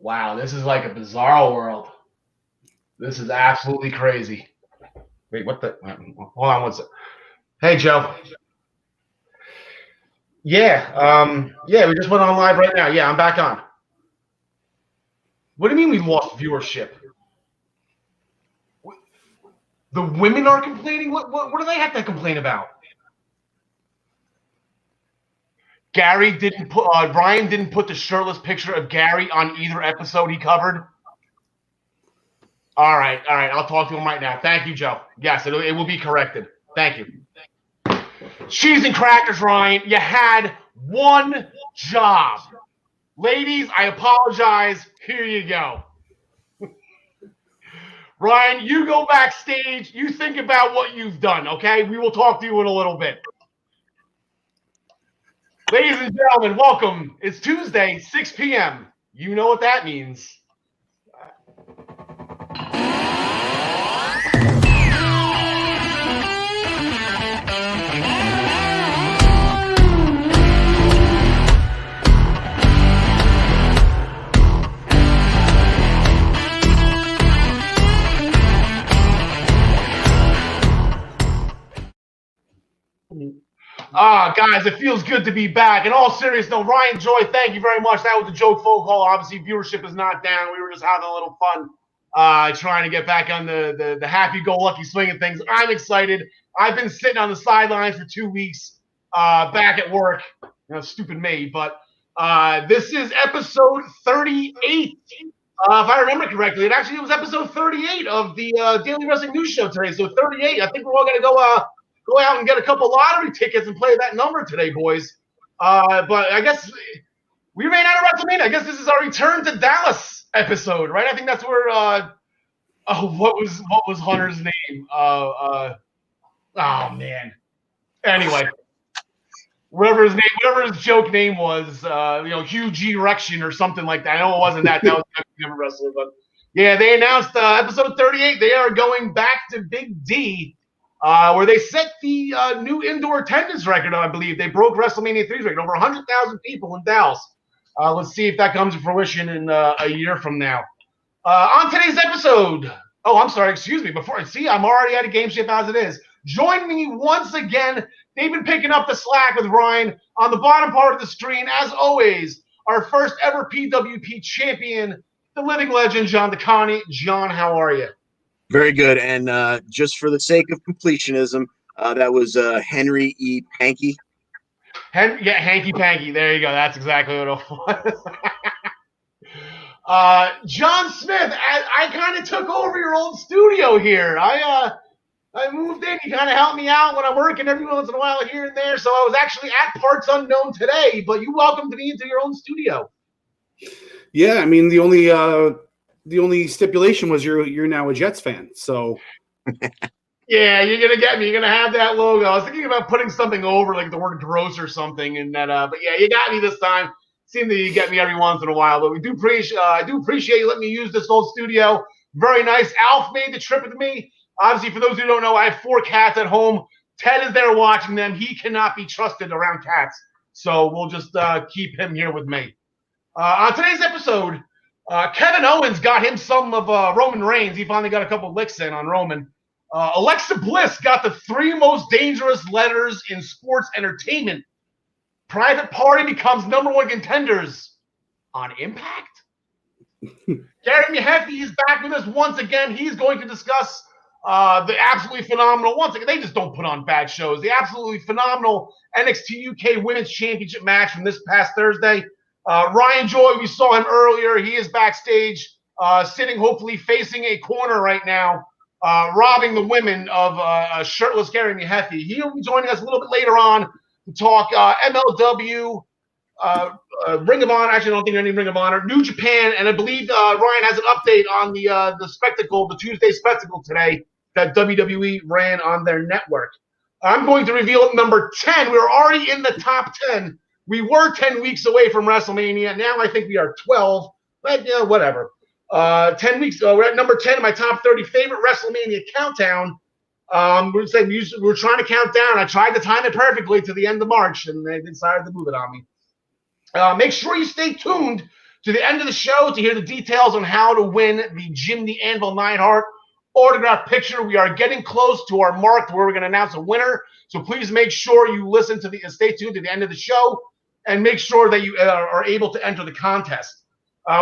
Wow, this is like a bizarre world. This is absolutely crazy. Wait, what the? Hold on one second. Hey, Joe. Yeah, we just went on live right now. Yeah, I'm back on. What do you mean we lost viewership? The women are complaining? What do they have to complain about? Gary didn't put Ryan didn't put the shirtless picture of Gary on either episode he covered. All right. I'll talk to him right now. Thank you, Joe. Yes, it will be corrected. Thank you. Cheese and crackers, Ryan. You had one job. Ladies, I apologize. Here you go. Ryan, you go backstage. You think about what you've done, okay? We will talk to you in a little bit. Ladies and gentlemen, welcome. It's Tuesday, 6 p.m. You know what that means. Guys, it feels good to be back. In all seriousness, no, Ryan Joy, thank you very much. That was a joke phone call. Obviously, viewership is not down. We were just having a little fun trying to get back on the happy-go-lucky swing of things. I'm excited. I've been sitting on the sidelines for 2 weeks back at work. Stupid me. But this is episode 38. If I remember correctly, it was episode 38 of the Daily Wrestling News Show today. So 38. I think we're all going to go out and get a couple lottery tickets and play that number today, boys. But I guess we ran out of WrestleMania. I guess this is our return to Dallas episode, right? I think that's where what was Hunter's name? Oh man. Anyway, whatever his joke name was, huge erection or something like that. I know it wasn't that. That was never wrestler, but yeah, they announced episode 38. They are going back to Big D. Where they set the new indoor attendance record, I believe. They broke WrestleMania 3's record, over 100,000 people in Dallas. Let's see if that comes to fruition in a year from now. On today's episode, I'm sorry, excuse me. I'm already out of game shape as it is. Join me once again. They've been picking up the slack with Ryan on the bottom part of the screen. As always, our first ever PWP champion, the living legend, John DeConnie. John, how are you? Very good. And just for the sake of completionism, that was Henry E. Panky. Hanky Panky. There you go. That's exactly what it was. John Smith, I kind of took over your old studio here. I moved in. You kind of helped me out when I'm working every once in a while here and there. So I was actually at Parts Unknown today, but you welcomed me into your own studio. Yeah, I mean, the only stipulation was you're now a Jets fan, so yeah, you're gonna get me. You're gonna have that logo. I was thinking about putting something over like the word "gross" or something, and that. But yeah, you got me this time. Seems that you get me every once in a while, but I do appreciate you letting me use this old studio. Very nice. Alf made the trip with me. Obviously, for those who don't know, I have 4 cats at home. Ted is there watching them. He cannot be trusted around cats, so we'll just keep him here with me. On today's episode. Kevin Owens got him some of Roman Reigns. He finally got a couple licks in on Roman. Alexa Bliss got the 3 most dangerous letters in sports entertainment. Private Party becomes #1 contenders on Impact. Gary Mehaffy is back with us once again. He's going to discuss the absolutely phenomenal, once again, they just don't put on bad shows, the absolutely phenomenal NXT UK Women's Championship match from this past Thursday. Ryan Joy, we saw him earlier. He is backstage, sitting, hopefully facing a corner right now, robbing the women of shirtless Gary Mehaffy. He'll be joining us a little bit later on to talk MLW, Ring of Honor. Actually, I don't think any Ring of Honor, New Japan, and I believe Ryan has an update on the spectacle, the Tuesday spectacle today that WWE ran on their network. I'm going to reveal at number 10. We're already in the top 10. We were 10 weeks away from WrestleMania. Now I think we are 12, but yeah, whatever. 10 weeks ago, we're at number 10 in my top 30 favorite WrestleMania countdown. We're trying to count down. I tried to time it perfectly to the end of March, and they decided to move it on me. Make sure you stay tuned to the end of the show to hear the details on how to win the Jim the Anvil Neidhart autograph picture. We are getting close to our mark where we're going to announce a winner. So please make sure you stay tuned to the end of the show and make sure that you are able to enter the contest.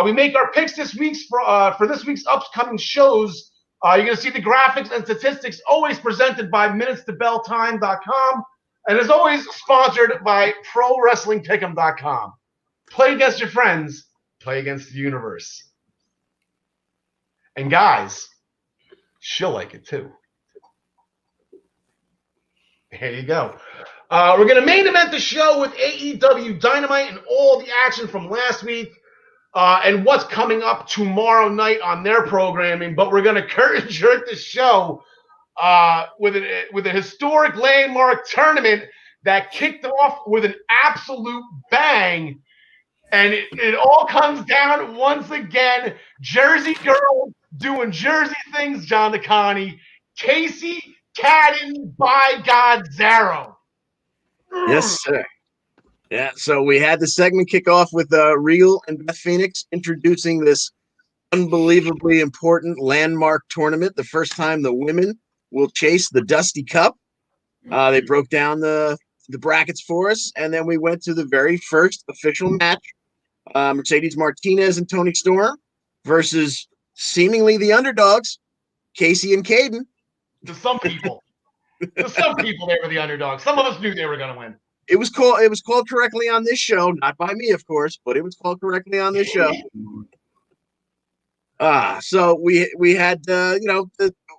We make our picks this week's for this week's upcoming shows. You're going to see the graphics and statistics always presented by minutestobelltime.com and as always sponsored by ProWrestlingPick'em.com. Play against your friends. Play against the universe. And guys, she'll like it too. There you go. We're going to main event the show with AEW Dynamite and all the action from last week and what's coming up tomorrow night on their programming. But we're going to curtain jerk the show with a historic landmark tournament that kicked off with an absolute bang. And it all comes down once again. Jersey girl doing Jersey things, John DeConnie. Casey Cadden by Godzaro. Yes, sir. Yeah, so we had the segment kick off with Regal and Beth Phoenix introducing this unbelievably important landmark tournament. The first time the women will chase the Dusty Cup. They broke down the brackets for us, and then we went to the very first official match. Mercedes Martinez and Toni Storm versus seemingly the underdogs, Casey and Caden. To some people. To some people, they were the underdogs. Some of us knew they were going to win. It was called correctly on this show, not by me, of course, but it was called correctly on this show. So we had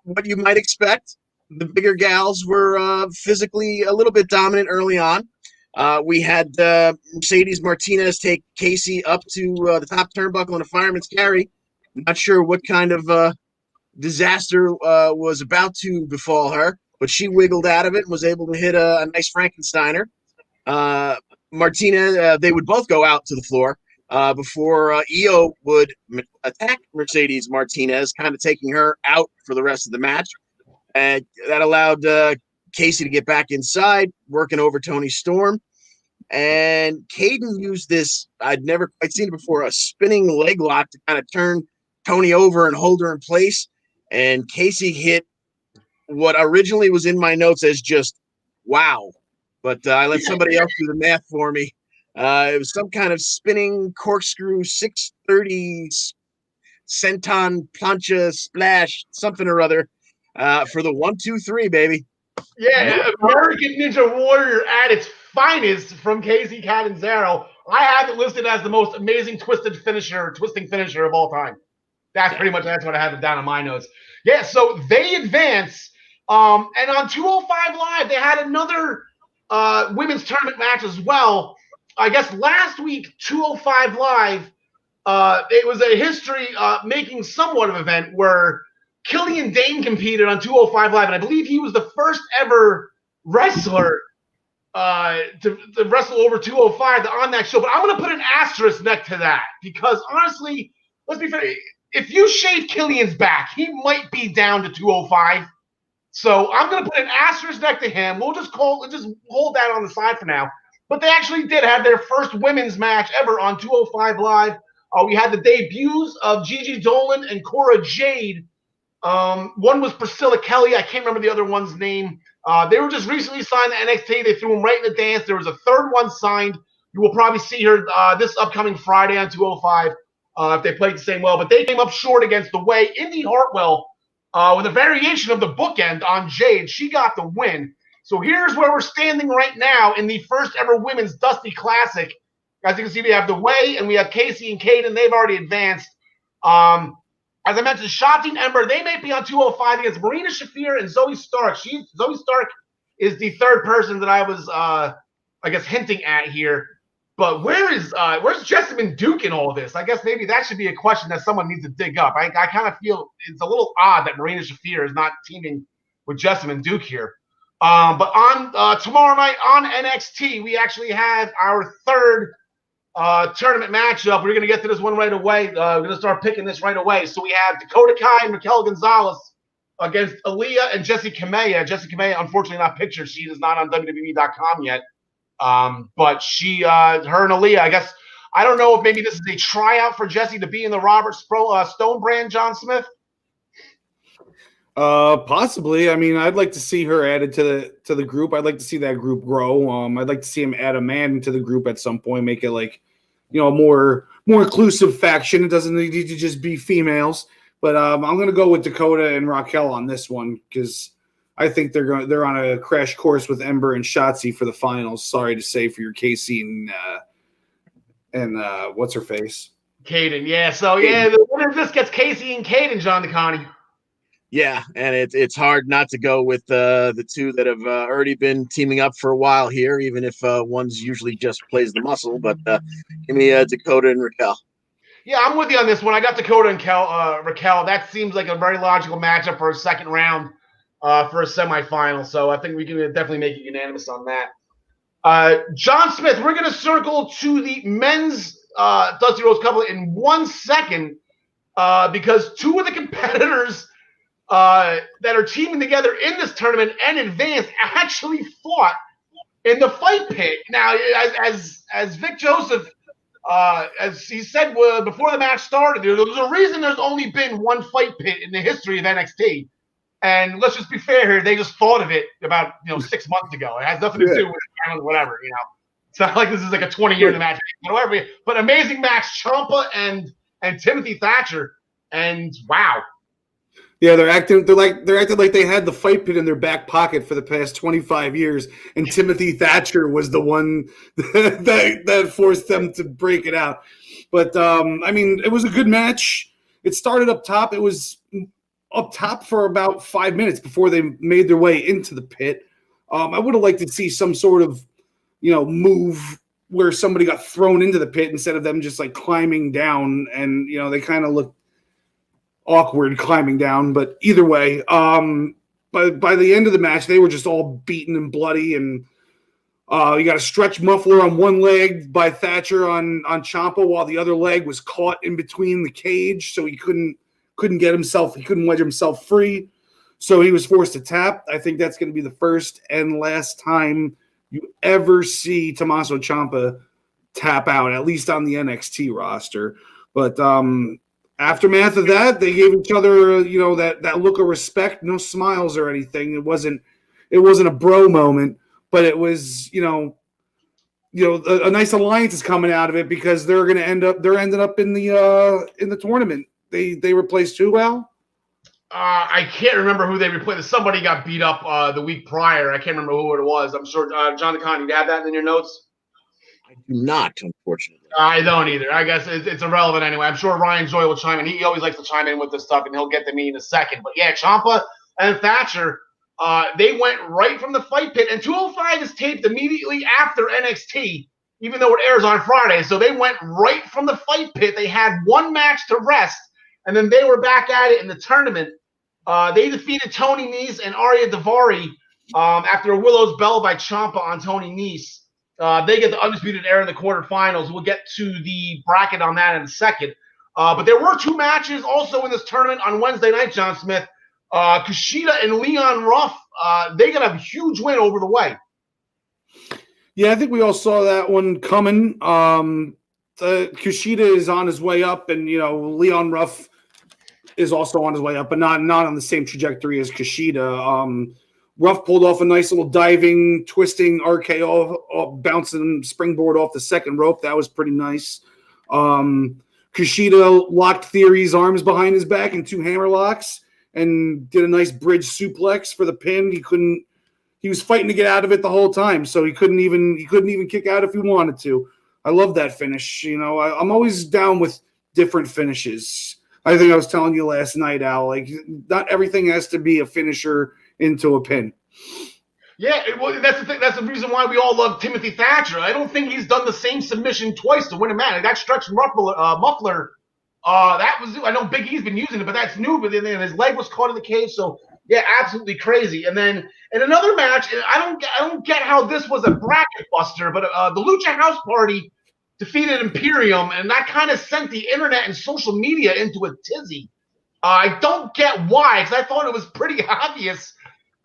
what you might expect. The bigger gals were physically a little bit dominant early on. We had Mercedes Martinez take Casey up to the top turnbuckle in a fireman's carry. Not sure what kind of disaster was about to befall her, but she wiggled out of it and was able to hit a nice Frankensteiner. Martinez, they would both go out to the floor before Io would attack Mercedes Martinez, kind of taking her out for the rest of the match. And that allowed Casey to get back inside, working over Toni Storm. And Caden used this, I'd never quite seen it before, a spinning leg lock to kind of turn Toni over and hold her in place. And Casey hit what originally was in my notes as just wow. But I let somebody else do the math for me. It was some kind of spinning corkscrew 630 senton plancha splash, something or other, for the 1, 2, 3, baby. Yeah, American Ninja Warrior at its finest from Casey Catanzaro. I have it listed as the most amazing twisting finisher of all time. That's what I have it down in my notes. Yeah, so they advance. And on 205 Live, they had another women's tournament match as well. I guess last week, 205 Live, it was a history-making somewhat of event where Killian Dane competed on 205 Live, and I believe he was the first ever wrestler to wrestle over 205 on that show. But I'm going to put an asterisk next to that because, honestly, let's be fair, if you shave Killian's back, he might be down to 205. So I'm going to put an asterisk next to him. We'll just hold that on the side for now. But they actually did have their first women's match ever on 205 Live. We had the debuts of Gigi Dolan and Cora Jade. One was Priscilla Kelly. I can't remember the other one's name. They were just recently signed to NXT. They threw them right in the dance. There was a third one signed. You will probably see her this upcoming Friday on 205 if they played the same well. But they came up short against the Way. Indy Hartwell, with a variation of the bookend on Jade, she got the win. So here's where we're standing right now in the first ever Women's Dusty Classic. As you can see, we have the Way and we have Casey and Caden. They've already advanced. As I mentioned, Shotzi and Ember, they may be on 205 against Marina Shafir and Zoe Stark. Zoe Stark is the third person that I was, hinting at here. But where's Jessamine Duke in all of this? I guess maybe that should be a question that someone needs to dig up. I kind of feel it's a little odd that Marina Shafir is not teaming with Jessamine Duke here. But on tomorrow night on NXT, we actually have our third tournament matchup. We're going to get to this one right away. We're going to start picking this right away. So we have Dakota Kai and Raquel Gonzalez against Aaliyah and Jessie Kamea. Jessie Kamea, unfortunately, not pictured. She is not on WWE.com yet. But her and Aaliyah, I guess. I don't know if maybe this is a tryout for Jesse to be in the Robert Stone brand, John Smith. Possibly. I mean, I'd like to see her added to the group. I'd like to see that group grow. I'd like to see him add a man to the group at some point, make it like, a more inclusive faction. It doesn't need to just be females. But I'm gonna go with Dakota and Raquel on this one because I think they're on a crash course with Ember and Shotzi for the finals. Sorry to say for your KC and what's her face? Kaden. Yeah. So yeah, the winner of this gets Casey and Kaden, John DeConnie. Yeah, and it's hard not to go with the two that have already been teaming up for a while here, even if one's usually just plays the muscle. But give me Dakota and Raquel. Yeah, I'm with you on this one. I got Dakota and Raquel. That seems like a very logical matchup for a second round for a semifinal. So I think we can definitely make it unanimous on that. John Smith, we're going to circle to the men's Dusty Rhodes couple in 1 second because two of the competitors that are teaming together in this tournament and advanced actually fought in the fight pit. Now, as Vic Joseph, as he said before the match started, there's a reason there's only been one fight pit in the history of NXT. And let's just be fair here, they just thought of it about 6 months ago. It has nothing to do with whatever. It's not like this is like a 20-year match. Whatever. But amazing match, Ciampa and Timothy Thatcher, and wow. Yeah, they're acting like they had the fight pit in their back pocket for the past 25 years, and Timothy Thatcher was the one that forced them to break it out. But I mean, it was a good match. It started up top. It was up top for about 5 minutes before they made their way into the pit. I would have liked to see some sort of move where somebody got thrown into the pit instead of them just like climbing down, and they kind of looked awkward climbing down, but either way, by the end of the match, they were just all beaten and bloody, and you got a stretch muffler on one leg by Thatcher on Ciampa, while the other leg was caught in between the cage, so he couldn't wedge himself free, so he was forced to tap. I think that's going to be the first and last time you ever see Tommaso Ciampa tap out, at least on the NXT roster. But aftermath of that, they gave each other, that look of respect, no smiles or anything. It wasn't a bro moment, but it was, a nice alliance is coming out of it because they're ended up in the tournament. They replaced who, Al? I can't remember who they replaced. Somebody got beat up the week prior. I can't remember who it was. I'm sure, John DeCon, you have that in your notes? I do not, unfortunately. I don't either. I guess it's irrelevant anyway. I'm sure Ryan Joy will chime in. He always likes to chime in with this stuff, and he'll get to me in a second. But yeah, Ciampa and Thatcher, they went right from the fight pit. And 205 is taped immediately after NXT, even though it airs on Friday. So they went right from the fight pit. They had one match to rest, and then they were back at it in the tournament. They defeated Tony Nese and Arya Daivari after a Willow's Bell by Ciampa on Tony Nese. They get the undisputed era in the quarterfinals. We'll get to the bracket on that in a second. But there were two matches also in this tournament on Wednesday night, John Smith. Khasheeda and Leon Ruff, they got a huge win over the way. Yeah, I think we all saw that one coming. Kushida is on his way up, and Leon Ruff is also on his way up, but not on the same trajectory as Kushida. Ruff pulled off a nice little diving, twisting RKO, bouncing springboard off the second rope. That was pretty nice. Kushida locked Theory's arms behind his back in two hammer locks and did a nice bridge suplex for the pin. He was fighting to get out of it the whole time, so he couldn't even kick out if he wanted to. I love that finish. I'm always down with different finishes. I think I was telling you last night, Al, like not everything has to be a finisher into a pin. Yeah, well, that's the thing. That's the reason why we all love Timothy Thatcher. I don't think he's done the same submission twice to win a match. That stretch muffler, that was new. I know Big E's been using it, but that's new. But then his leg was caught in the cage, so yeah, absolutely crazy. And then in another match, I don't get how this was a bracket buster, but the Lucha House Party defeated Imperium, and that kind of sent the internet and social media into a tizzy. I don't get why, because I thought it was pretty obvious.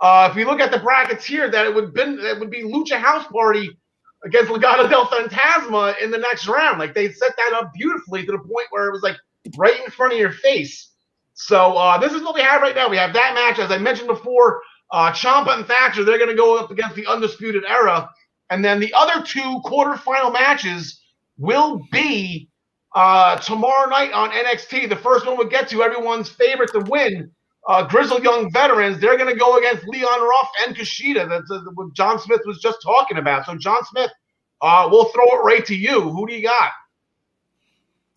If you look at the brackets here, that it would be Lucha House Party against Legado del Fantasma in the next round. Like, they set that up beautifully to the point where it was like right in front of your face. So this is what we have right now. We have that match, as I mentioned before. Ciampa and Thatcher, they're going to go up against the Undisputed Era. And then the other two quarterfinal matches will be tomorrow night on NXT. The first one we'll get to, everyone's favorite to win, Grizzled Young Veterans. They're going to go against Leon Ruff and Khasheeda. That's what John Smith was just talking about. So, John Smith, we'll throw it right to you. Who do you got?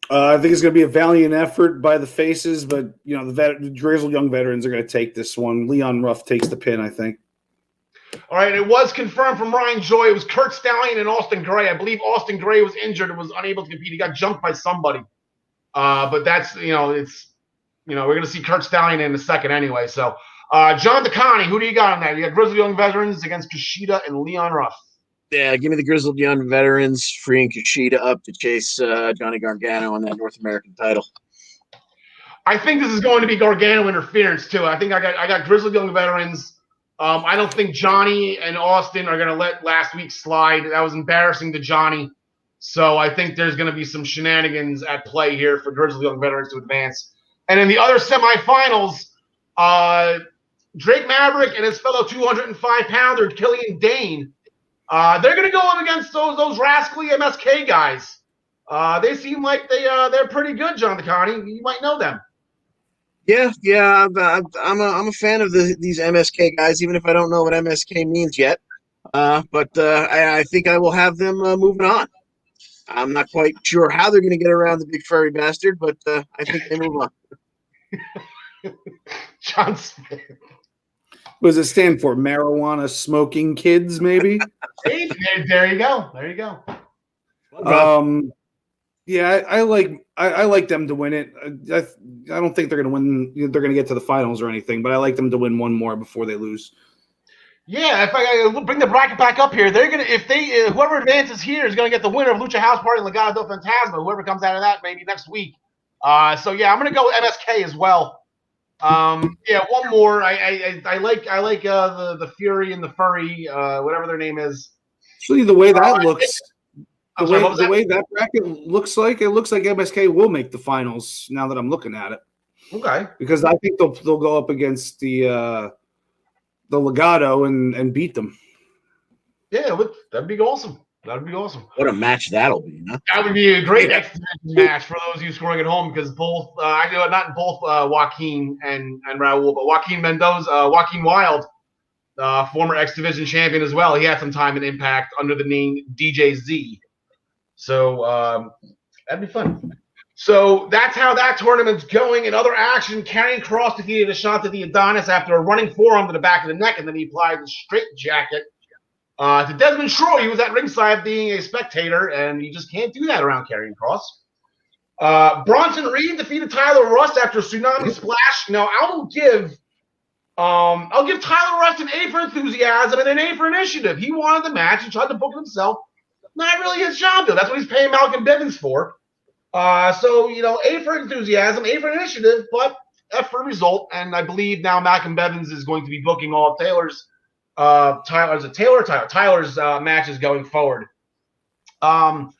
I think it's going to be a valiant effort by the faces, but the Grizzled Young Veterans are going to take this one. Leon Ruff takes the pin, I think. All right, it was confirmed from Ryan Joy. It was Kurt Stallion and Austin Gray. I believe Austin Gray was injured and was unable to compete. He got jumped by somebody. But that's, it's, we're going to see Kurt Stallion in a second anyway. So, John DeConnie, who do you got on that? You got Grizzled Young Veterans against Khasheeda and Leon Ruff. Yeah, give me the Grizzled Young Veterans, freeing Khasheeda up to chase Johnny Gargano on that North American title. I think this is going to be Gargano interference too. I think I got Grizzled Young Veterans. I don't think Johnny and Austin are going to let last week slide. That was embarrassing to Johnny. So I think there's going to be some shenanigans at play here for Grizzled Young Veterans to advance. And in the other semifinals, Drake Maverick and his fellow 205-pounder Killian Dane. They're going to go up against those rascally MSK guys. They seem like they're pretty good, John DeConnie. You might know them. Yeah. I'm a fan of these MSK guys, even if I don't know what MSK means yet. But I think I will have them moving on. I'm not quite sure how they're going to get around the big furry bastard, but I think they move on. John Smith. What does it stand for? Marijuana smoking kids, maybe? There you go. There you go. Yeah, I like them to win it. I don't think they're going to win. They're going to get to the finals or anything, but I like them to win one more before they lose. Yeah, if I bring the bracket back up here, they're gonna whoever advances here is gonna get the winner of Lucha House Party and Legado del Fantasma. Whoever comes out of that maybe next week. So yeah, I'm gonna go with MSK as well. Yeah, one more. I like the Fury and the Furry, whatever their name is. Actually, the way that looks. The way that bracket looks like MSK will make the finals. Now that I'm looking at it, okay, because I think they'll go up against the Legado and beat them. Yeah, that'd be awesome. That'd be awesome. What a match that'll be! Huh? That would be a great X match for those of you scoring at home, because both not both Joaquin and Raul, but Joaquin Mendoza, Joaquin Wild, former X Division champion as well. He had some time in Impact under the name DJ Z. So that'd be fun. So that's how that tournament's going. In other action, Karrion Kross defeated Ashante the Adonis after a running forearm to the back of the neck, and then he applied the straight jacket to Desmond Troy. He was at ringside being a spectator, and you just can't do that around Karrion Kross. Bronson Reed defeated Tyler Rust after a tsunami splash. Now, I'll give Tyler Rust an A for enthusiasm and an A for initiative. He wanted the match. He tried to book it himself. Not really his job, though. That's what he's paying Malcolm Bivens for. So, A for enthusiasm, A for initiative, but F for result. And I believe now Malcolm Bivens is going to be booking all of Taylor's matches going forward. John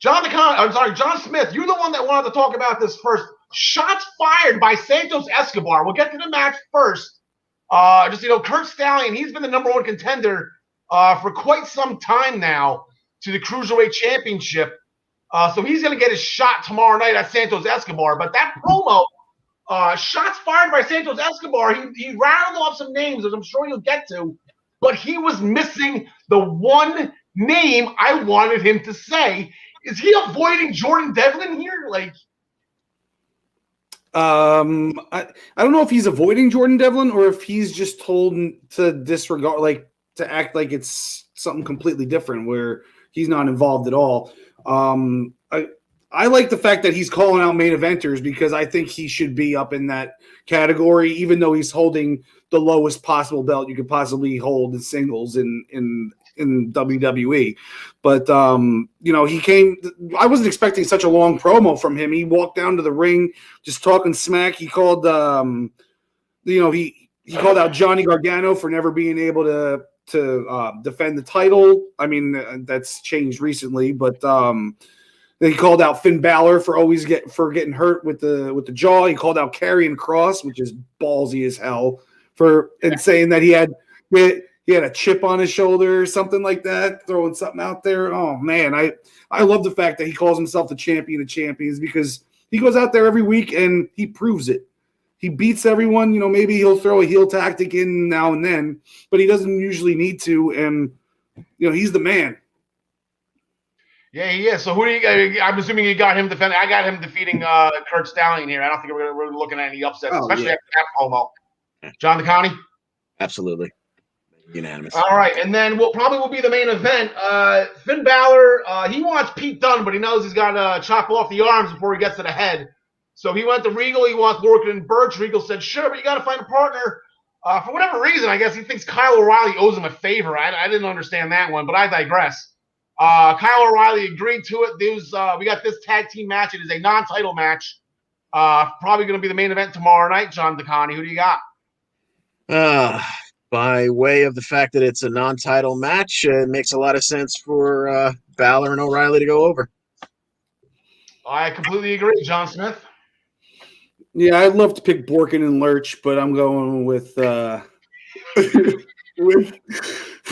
Smith, you're the one that wanted to talk about this first. Shots fired by Santos Escobar. We'll get to the match first. Kurt Stallion, he's been the number one contender for quite some time now to the Cruiserweight Championship. So he's going to get his shot tomorrow night at Santos Escobar. But that promo, shots fired by Santos Escobar, he rattled off some names, as I'm sure you'll get to, but he was missing the one name I wanted him to say. Is he avoiding Jordan Devlin here? I don't know if he's avoiding Jordan Devlin or if he's just told to disregard, to act like it's something completely different where he's not involved at all. I like the fact that he's calling out main eventers because I think he should be up in that category, even though he's holding the lowest possible belt you could possibly hold in singles in WWE. But he came. I wasn't expecting such a long promo from him. He walked down to the ring just talking smack. He called he called out Johnny Gargano for never being able to defend the title. I mean, that's changed recently, but he called out Finn Balor for getting hurt with the jaw. He called out Karrion Kross, which is ballsy as hell, and saying that he had a chip on his shoulder or something like that, throwing something out there. Oh man, I love the fact that he calls himself the champion of champions, because he goes out there every week and he proves it. He beats everyone. You know, maybe he'll throw a heel tactic in now and then, but he doesn't usually need to. And, you know, he's the man. Yeah, he is. So who do you got? I'm assuming you got him defending. I got him defeating Kurt Stallion here. I don't think we're looking at any upsets, especially after that promo. John DeConnie? Absolutely. Unanimous. All right, and then what probably will be the main event. Finn Balor, he wants Pete Dunne, but he knows he's got to chop off the arms before he gets to the head. So he went to Regal. He wants Lorcan and Birch. Regal said, sure, but you got to find a partner. For whatever reason, I guess he thinks Kyle O'Reilly owes him a favor. I didn't understand that one, but I digress. Kyle O'Reilly agreed to it. We got this tag team match. It is a non-title match. Probably going to be the main event tomorrow night. John DeConnie, who do you got? By way of the fact that it's a non-title match, it makes a lot of sense for Balor and O'Reilly to go over. I completely agree, John Smith. Yeah, I'd love to pick Borkin and Lurch, but I'm going with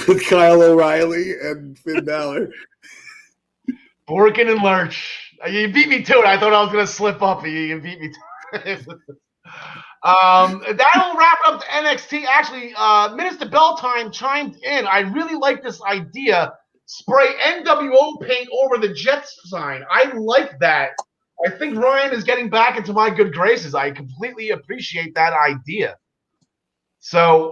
with Kyle O'Reilly and Finn Balor. Borkin and Lurch. You beat me to it. I thought I was going to slip up. You beat me to it. That'll wrap up the NXT. Actually, Minutes to Bell Time chimed in. I really like this idea. Spray NWO paint over the Jets sign. I like that. I think Ryan is getting back into my good graces. I completely appreciate that idea. So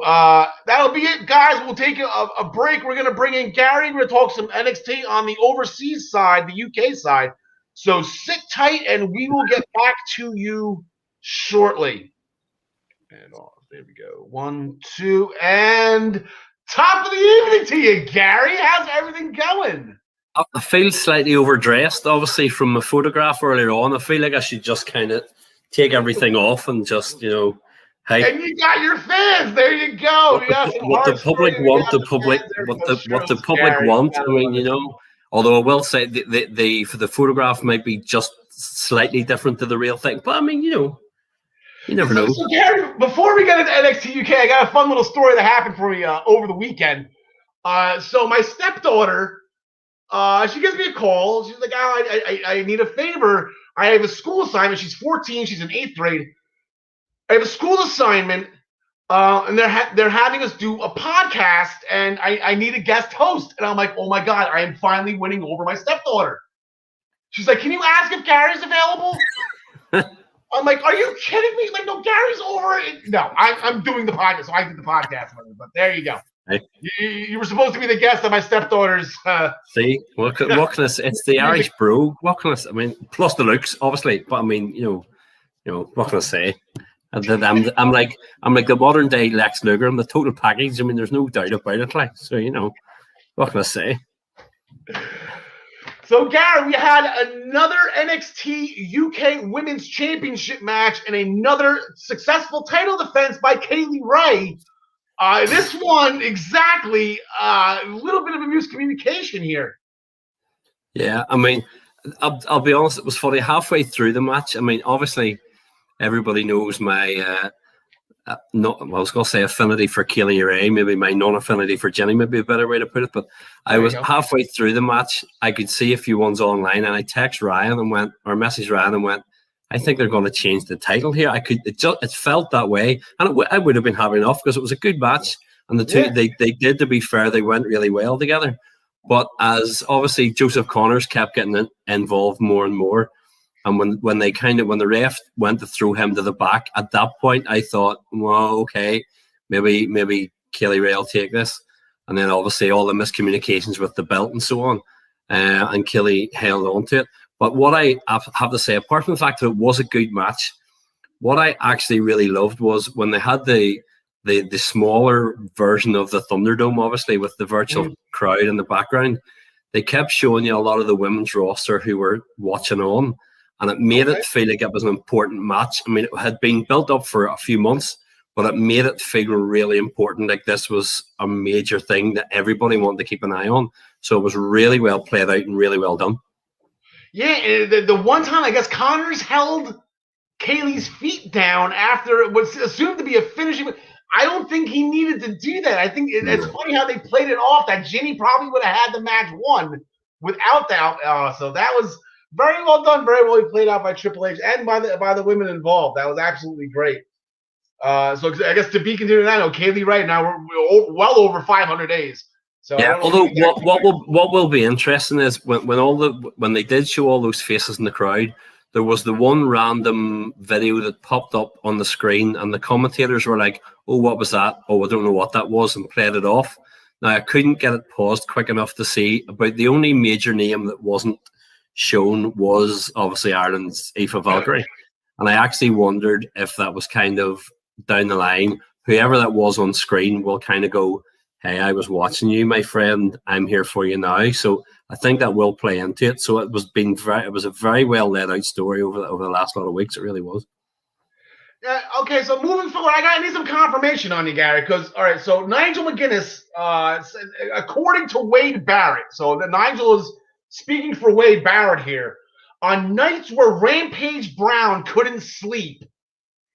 that'll be it, guys. We'll take a break. We're going to bring in Gary. We're going to talk some NXT on the overseas side, the UK side. So sit tight, and we will get back to you shortly. And there we go. 1, 2, and top of the evening to you, Gary. How's everything going? I feel slightly overdressed, obviously, from my photograph earlier on. I feel like I should just kind of take everything off and just, hype. And you got your fans. There you go. What the public want. I mean, although I will say for the photograph might be just slightly different to the real thing. But I mean, you never know. So Gary, before we get into NXT UK, I got a fun little story that happened for me over the weekend. So my stepdaughter, she gives me a call. She's like, I need a favor. I have a school assignment. She's 14. She's in 8th grade. I have a school assignment, and they're having us do a podcast, and I need a guest host. And I'm like, oh, my God, I am finally winning over my stepdaughter. She's like, can you ask if Gary's available? I'm like, are you kidding me? Like, no, Gary's over it. No, I'm doing the podcast, so I did the podcast. But there you go. Hey. You were supposed to be the guest of my stepdaughter's. See, what can I say? It's the Irish bro. What can I say? I mean, plus the looks, obviously. But I mean, what can I say? And I'm like the modern day Lex Luger. I'm the total package. I mean, there's no doubt about it. Like, so what can I say? So, Gary, we had another NXT UK Women's Championship match and another successful title defense by Kaylee Ray. This one, exactly, a little bit of a miscommunication here. Yeah, I mean, I'll be honest, it was funny. Halfway through the match, I mean, obviously, everybody knows my, I was going to say affinity for Kaylee Ray, maybe my non-affinity for Jenny, maybe a better way to put it. But I was halfway through the match. I could see a few ones online, and I messaged Ryan and went, I think they're going to change the title here. It felt that way, and I would have been happy enough because it was a good match, and the two they did, to be fair, they went really well together. But as obviously Joseph Connors kept getting involved more and more. And when the ref went to throw him to the back, at that point I thought, well, okay, maybe Kaylee Ray will take this. And then obviously all the miscommunications with the belt and so on, and Kaylee held on to it. But what I have to say, apart from the fact that it was a good match, what I actually really loved was when they had the smaller version of the Thunderdome, obviously with the virtual crowd in the background, they kept showing you a lot of the women's roster who were watching on. And it made it feel like it was an important match. I mean, it had been built up for a few months but it made it feel really important. Like this was a major thing that everybody wanted to keep an eye on. So it was really well played out and really well done. Yeah, the one time I guess Connors held Kaylee's feet down after it was assumed to be a finishing. I don't think he needed to do that. I think it's funny how they played it off that Ginny probably would have had the match won without that. So that was very well done, very well played out by Triple H and by the women involved. That was absolutely great. So I guess to be continued, I know Kaylee right now we're well over 500 days. So yeah. Although what will be interesting is when they did show all those faces in the crowd, there was the one random video that popped up on the screen, and the commentators were like, "Oh, what was that? Oh, I don't know what that was," and played it off. Now I couldn't get it paused quick enough to see. About the only major name that wasn't shown was obviously Ireland's Aoife Valkyrie, and I actually wondered if that was kind of down the line. Whoever that was on screen will kind of go, "Hey, I was watching you, my friend. I'm here for you now." So I think that will play into it. So it was a very well laid out story over the last lot of weeks. It really was. Okay, so moving forward, I need some confirmation on you, Gary. Because all right, so Nigel McGuinness, according to Wade Barrett, so Nigel is speaking for Wade Barrett here. On nights where Rampage Brown couldn't sleep,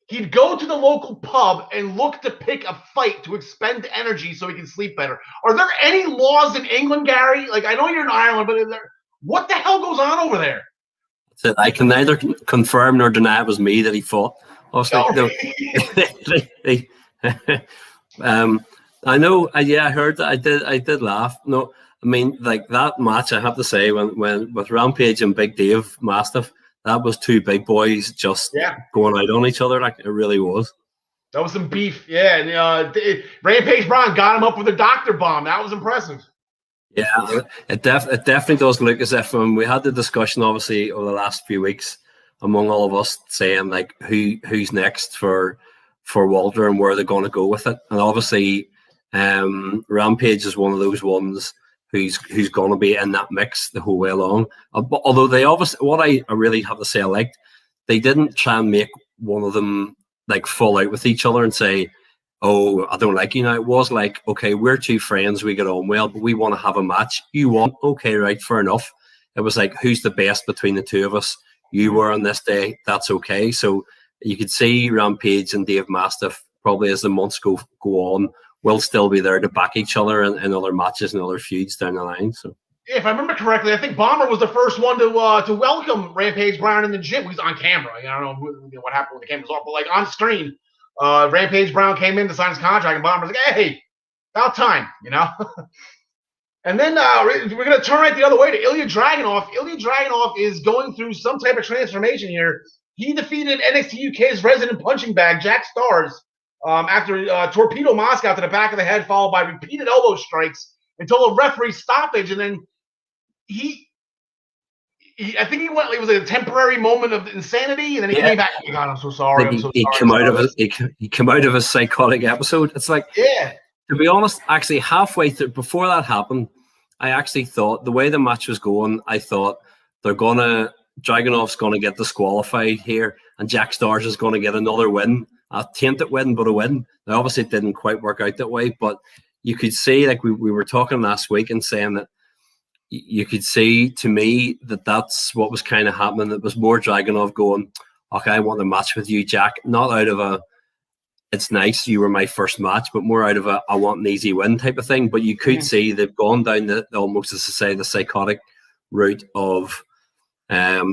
he'd go to the local pub and look to pick a fight to expend energy so he can sleep better. Are there any laws in England, Gary? Like, I know you're in Ireland, but what the hell goes on over there? So I can neither confirm nor deny it was me that he fought. Obviously, I know. I heard that. I did laugh. No, I mean, like that match. I have to say, when with Rampage and Big Dave Mastiff, that was two big boys just going out on each other. Like it really was. That was some beef. Yeah, and Rampage Brown got him up with a doctor bomb. That was impressive. Yeah, it definitely does look as if we had the discussion obviously over the last few weeks among all of us saying like who's next for Walter and where they're going to go with it, and obviously Rampage is one of those ones who's going to be in that mix the whole way along. Although they obviously, what I really have to say I liked, they didn't try and make one of them like fall out with each other and say, "Oh, I don't like you now." It was like, okay, we're two friends, we get on well, but we want to have a match. You want, okay, right, fair enough. It was like, who's the best between the two of us? You were on this day, that's okay. So you could see Rampage and Dave Mastiff probably as the months go on will still be there to back each other in other matches and other feuds down the line. So if I remember correctly, I think Bomber was the first one to welcome Rampage Brown in the gym. He was on camera. I don't know what happened when the cameras off, but like on screen. Rampage Brown came in to sign his contract, and Bomber was like, "Hey, about time," And then we're going to turn right the other way to Ilya Dragunov. Ilya Dragunov is going through some type of transformation here. He defeated NXT UK's resident punching bag, Jack Stars, after torpedo Moscow to the back of the head, followed by repeated elbow strikes until a referee stoppage. And then I think he went. It was a temporary moment of insanity, and then he came back. Oh my God, I'm so sorry. I'm so sorry. He came out of his psychotic episode. It's like, to be honest, actually halfway through, before that happened, I actually thought the way the match was going, I thought Dragunov's gonna get disqualified here, and Jack Stars is gonna get another win, a tainted win, but a win. Now, obviously, it didn't quite work out that way, but you could see, like we were talking last week and saying that. You could see to me that that's what was kind of happening. It was more Dragunov going, "Okay, I want a match with you, Jack." Not out of a, "It's nice, you were my first match," but more out of a, "I want an easy win" type of thing. But you could see they've gone down the almost, as I say, the psychotic route of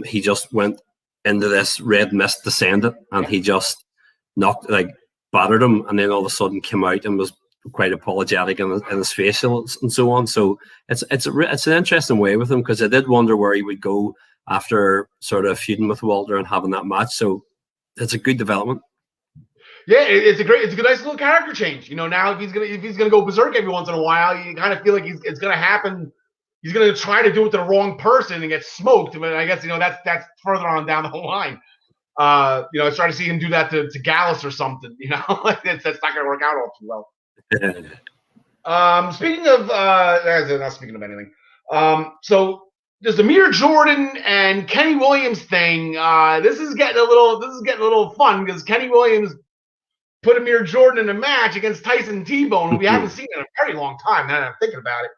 he just went into this red mist, descended, and he just battered him, and then all of a sudden came out and was quite apologetic in his facial and so on. So it's an interesting way with him, because I did wonder where he would go after sort of feuding with Walter and having that match. So it's a good development. Yeah, it's a good nice little character change. Now if he's gonna go berserk every once in a while, you kind of feel like it's gonna happen. He's gonna try to do it to the wrong person and get smoked. But I guess that's further on down the whole line. I started to see him do that to Gallus or something. Like that's not gonna work out all too well. Speaking of not speaking of anything, so there's the Amir Jordan and Kenny Williams thing. This is getting a little fun because Kenny Williams put Amir Jordan in a match against Tyson T-Bone, who we haven't seen in a very long time. Now that I'm thinking about it.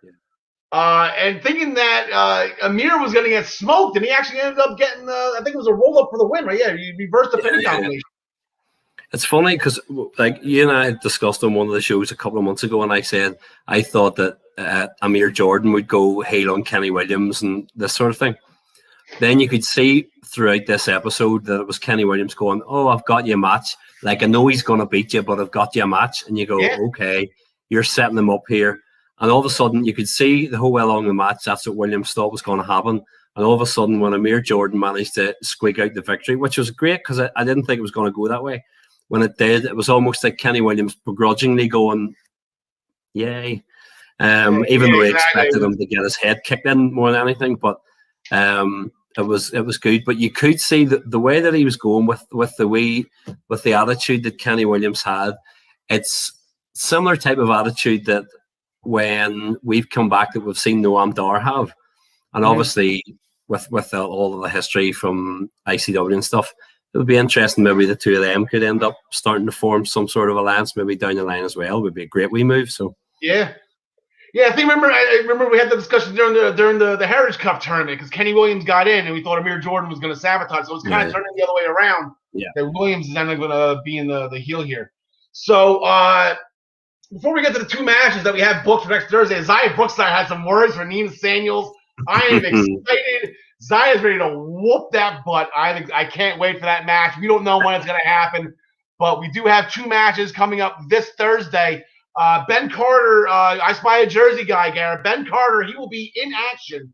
And thinking that Amir was going to get smoked, and he actually ended up getting, I think it was a roll-up for the win, right? Yeah, he reversed the pinning combination. It's funny because, like, you and I discussed on one of the shows a couple of months ago, and I said I thought that Amir Jordan would go heel on Kenny Williams and this sort of thing. Then you could see throughout this episode that it was Kenny Williams going, "Oh, I've got you a match. Like, I know he's going to beat you, but I've got you a match." And you go, "Okay, you're setting him up here." And all of a sudden, you could see the whole way along the match, that's what Williams thought was going to happen. And all of a sudden, when Amir Jordan managed to squeak out the victory, which was great because I didn't think it was going to go that way. When it did, it was almost like Kenny Williams begrudgingly going, "Yay." Even though he expected him to get his head kicked in more than anything. But it was good. But you could see the way that he was going with the attitude that Kenny Williams had. It's similar type of attitude that when we've come back that we've seen Noam Dar have. And obviously with all of the history from ICW and stuff, it would be interesting maybe the two of them could end up starting to form some sort of alliance maybe down the line as well. It would be a great wee move. So I remember we had the discussion during the Heritage Cup tournament because Kenny Williams got in and we thought Amir Jordan was going to sabotage. So it was kind of turning the other way around. Yeah. That Williams is then going to be in the heel here. So before we get to the two matches that we have booked for next Thursday, Zaya Brookside had some words for Nina Samuels. I am excited. Zaya's ready to whoop that butt. I can't wait for that match. We don't know when it's going to happen, but we do have two matches coming up this Thursday. Ben Carter, I spy a Jersey guy, Garrett. Ben Carter, he will be in action.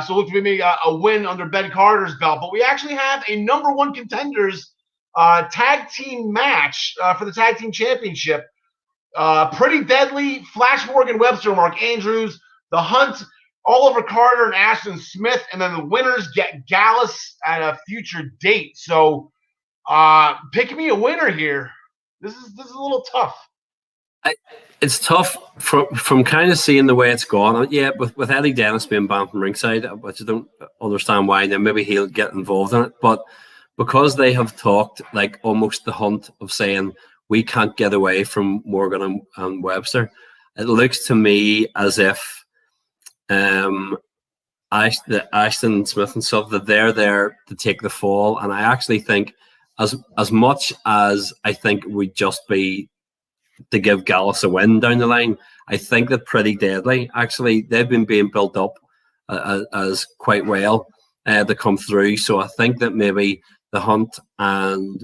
So look for me a win under Ben Carter's belt. But we actually have a number one contenders tag team match for the tag team championship. Pretty Deadly, Flash Morgan Webster, Mark Andrews, The Hunt, Oliver Carter, and Ashton Smith, and then the winners get Gallus at a future date. So pick me a winner here. This is a little tough. It's tough from kind of seeing the way it's gone. Yeah, with Eddie Dennis being banned from ringside, which I don't understand why. Then maybe he'll get involved in it, but because they have talked like almost the Hunt of saying we can't get away from Morgan and Webster, it looks to me as if Ashton Smith and stuff that they're there to take the fall. And I actually think as much as I think it would just be to give Gallus a win down the line, I think that Pretty Deadly, actually, they've been being built up as quite well to come through. So I think that maybe the Hunt and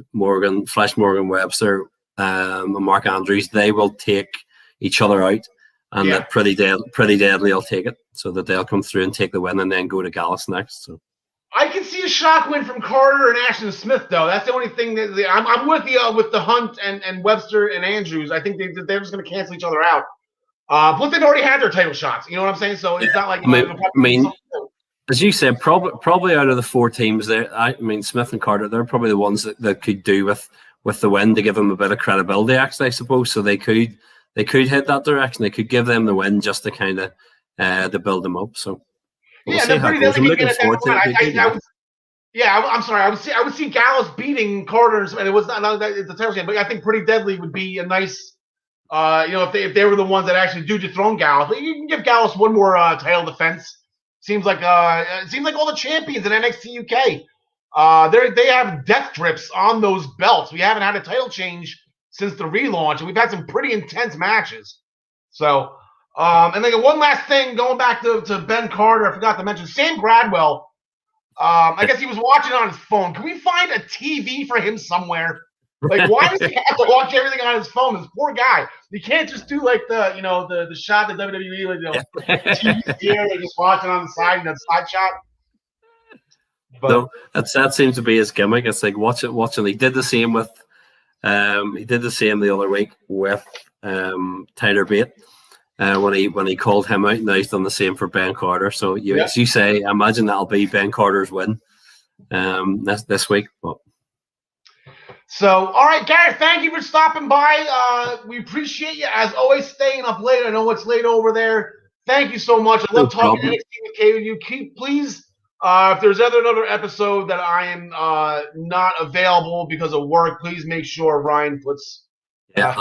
Flash Morgan Webster and Mark Andrews, they will take each other out, and that Pretty Deadly will take it, so that they'll come through and take the win and then go to Gallus next. So I can see a shock win from Carter and Ashton Smith, though. That's the only thing that I'm with the Hunt and Webster and Andrews. I think they're just going to cancel each other out. But they've already had their title shots. You know what I'm saying? So it's not like as you said, probably out of the four teams there, Smith and Carter, they're probably the ones that could do with the win to give them a bit of credibility, actually, I suppose. So they could head that direction. They could give them the win just to kind of to build them up. So we'll see how it goes. I'm looking forward to it. I'm sorry. I would see Gallus beating Carter, and it was not the title game, but I think Pretty Deadly would be a nice, if they were the ones that actually do dethrone Gallus. But you can give Gallus one more title defense. Seems like all the champions in NXT UK, they have death grips on those belts. We haven't had a title change since the relaunch, and we've had some pretty intense matches. So, and then one last thing, going back to Ben Carter, I forgot to mention Sam Gradwell. I guess he was watching on his phone. Can we find a TV for him somewhere? Like, why does he have to watch everything on his phone? This poor guy. You can't just do like the shot that WWE TV here, they're just watching on the side and that side shot. But, no, that seems to be his gimmick. It's like watching. He did the same with the other week with Tyler Bate when he called him out. Now he's done the same for Ben Carter. So as you say, I imagine that'll be Ben Carter's win this week. But. So, all right, Garrett, thank you for stopping by. We appreciate you, as always, staying up late. I know it's late over there. Thank you so much. I love talking NXT with you. Please, if there's another episode that I am not available because of work, please make sure Ryan puts Yeah,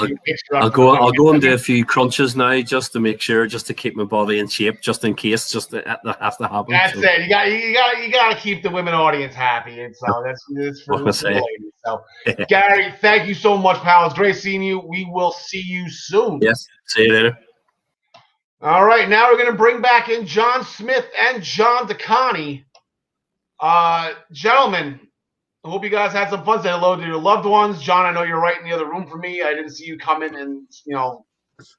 I'll go and do a few crunches now just to make sure, just to keep my body in shape, just in case, that has to happen. That's it. You got to keep the women audience happy, and so that's for the ladies. So, Gary, thank you so much, pal. It's great seeing you. We will see you soon. Yes, see you later. All right, now we're going to bring back in John Smith and John DeConnie. Gentlemen, I hope you guys had some fun. Say hello to your loved ones. John, I know you're right in the other room from me. I didn't see you come in and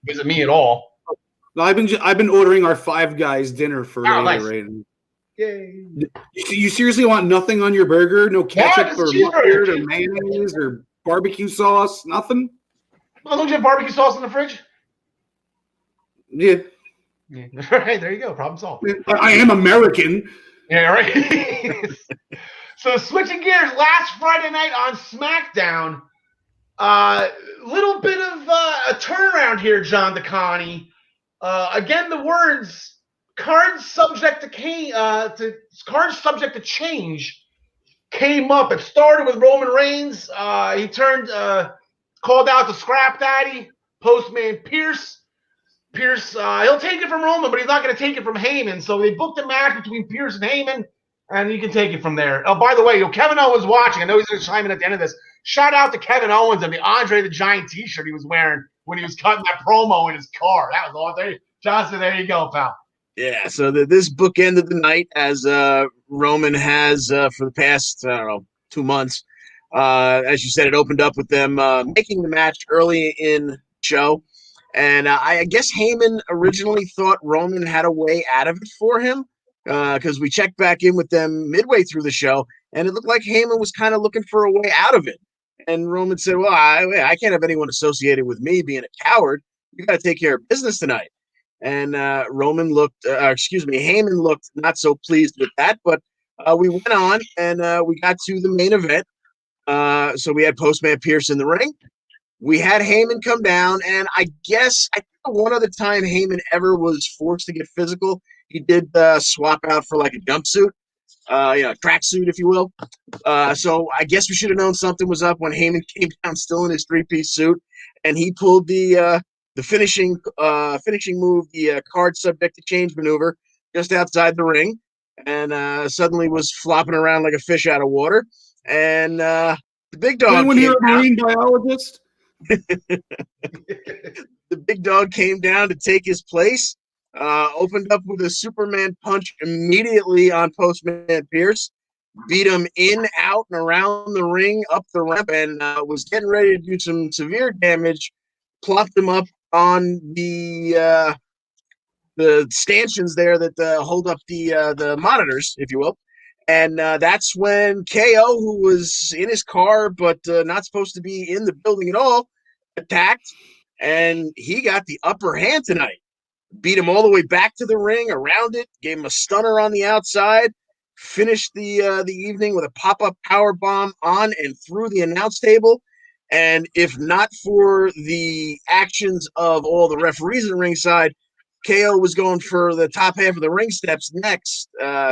visit me at all. No, I've been ordering our Five Guys dinner for later. Nice. Right? Yay! You seriously want nothing on your burger? No ketchup or mustard or mayonnaise or barbecue sauce? Nothing? Well, don't you have barbecue sauce in the fridge? Yeah. All right, there you go. Problem solved. I am American. Yeah, right. So switching gears, last Friday night on SmackDown, little bit of a turnaround here, John DeConnie. Again, the words "cards subject to change" came up. It started with Roman Reigns. He called out the Scrap Daddy, Postman Pierce. Pierce, he'll take it from Roman, but he's not going to take it from Heyman. So they booked a match between Pierce and Heyman. And you can take it from there. Oh, by the way, Kevin Owens watching. I know he's going to chime in at the end of this. Shout out to Kevin Owens and the Andre the Giant T-shirt he was wearing when he was cutting that promo in his car. That was awesome. Johnson, there you go, pal. Yeah, so this book ended the night as Roman has for the past, 2 months. As you said, it opened up with them making the match early in the show. And I guess Heyman originally thought Roman had a way out of it for him. Because we checked back in with them midway through the show, and it looked like Heyman was kind of looking for a way out of it. And Roman said, well, I can't have anyone associated with me being a coward. You got to take care of business tonight. And Heyman looked not so pleased with that, but we went on, and we got to the main event. So we had Postman Pierce in the ring. We had Heyman come down, and I think one other time Heyman ever was forced to get physical, he did swap out for like a jumpsuit, tracksuit, if you will. So I guess we should have known something was up when Heyman came down still in his three-piece suit, and he pulled the finishing move, the card subject to change maneuver, just outside the ring, and suddenly was flopping around like a fish out of water. And the big dog. Anyone here a marine biologist? The big dog came down to take his place. Opened up with a Superman punch immediately on Postman Pierce, beat him in, out, and around the ring, up the ramp, and was getting ready to do some severe damage. Plopped him up on the stanchions there that hold up the monitors, if you will. And that's when KO, who was in his car but not supposed to be in the building at all, attacked, and he got the upper hand tonight. Beat him all the way back to the ring, around it, gave him a stunner on the outside, finished the evening with a pop-up power bomb on and through the announce table. And if not for the actions of all the referees in ringside, KO was going for the top half of the ring steps next.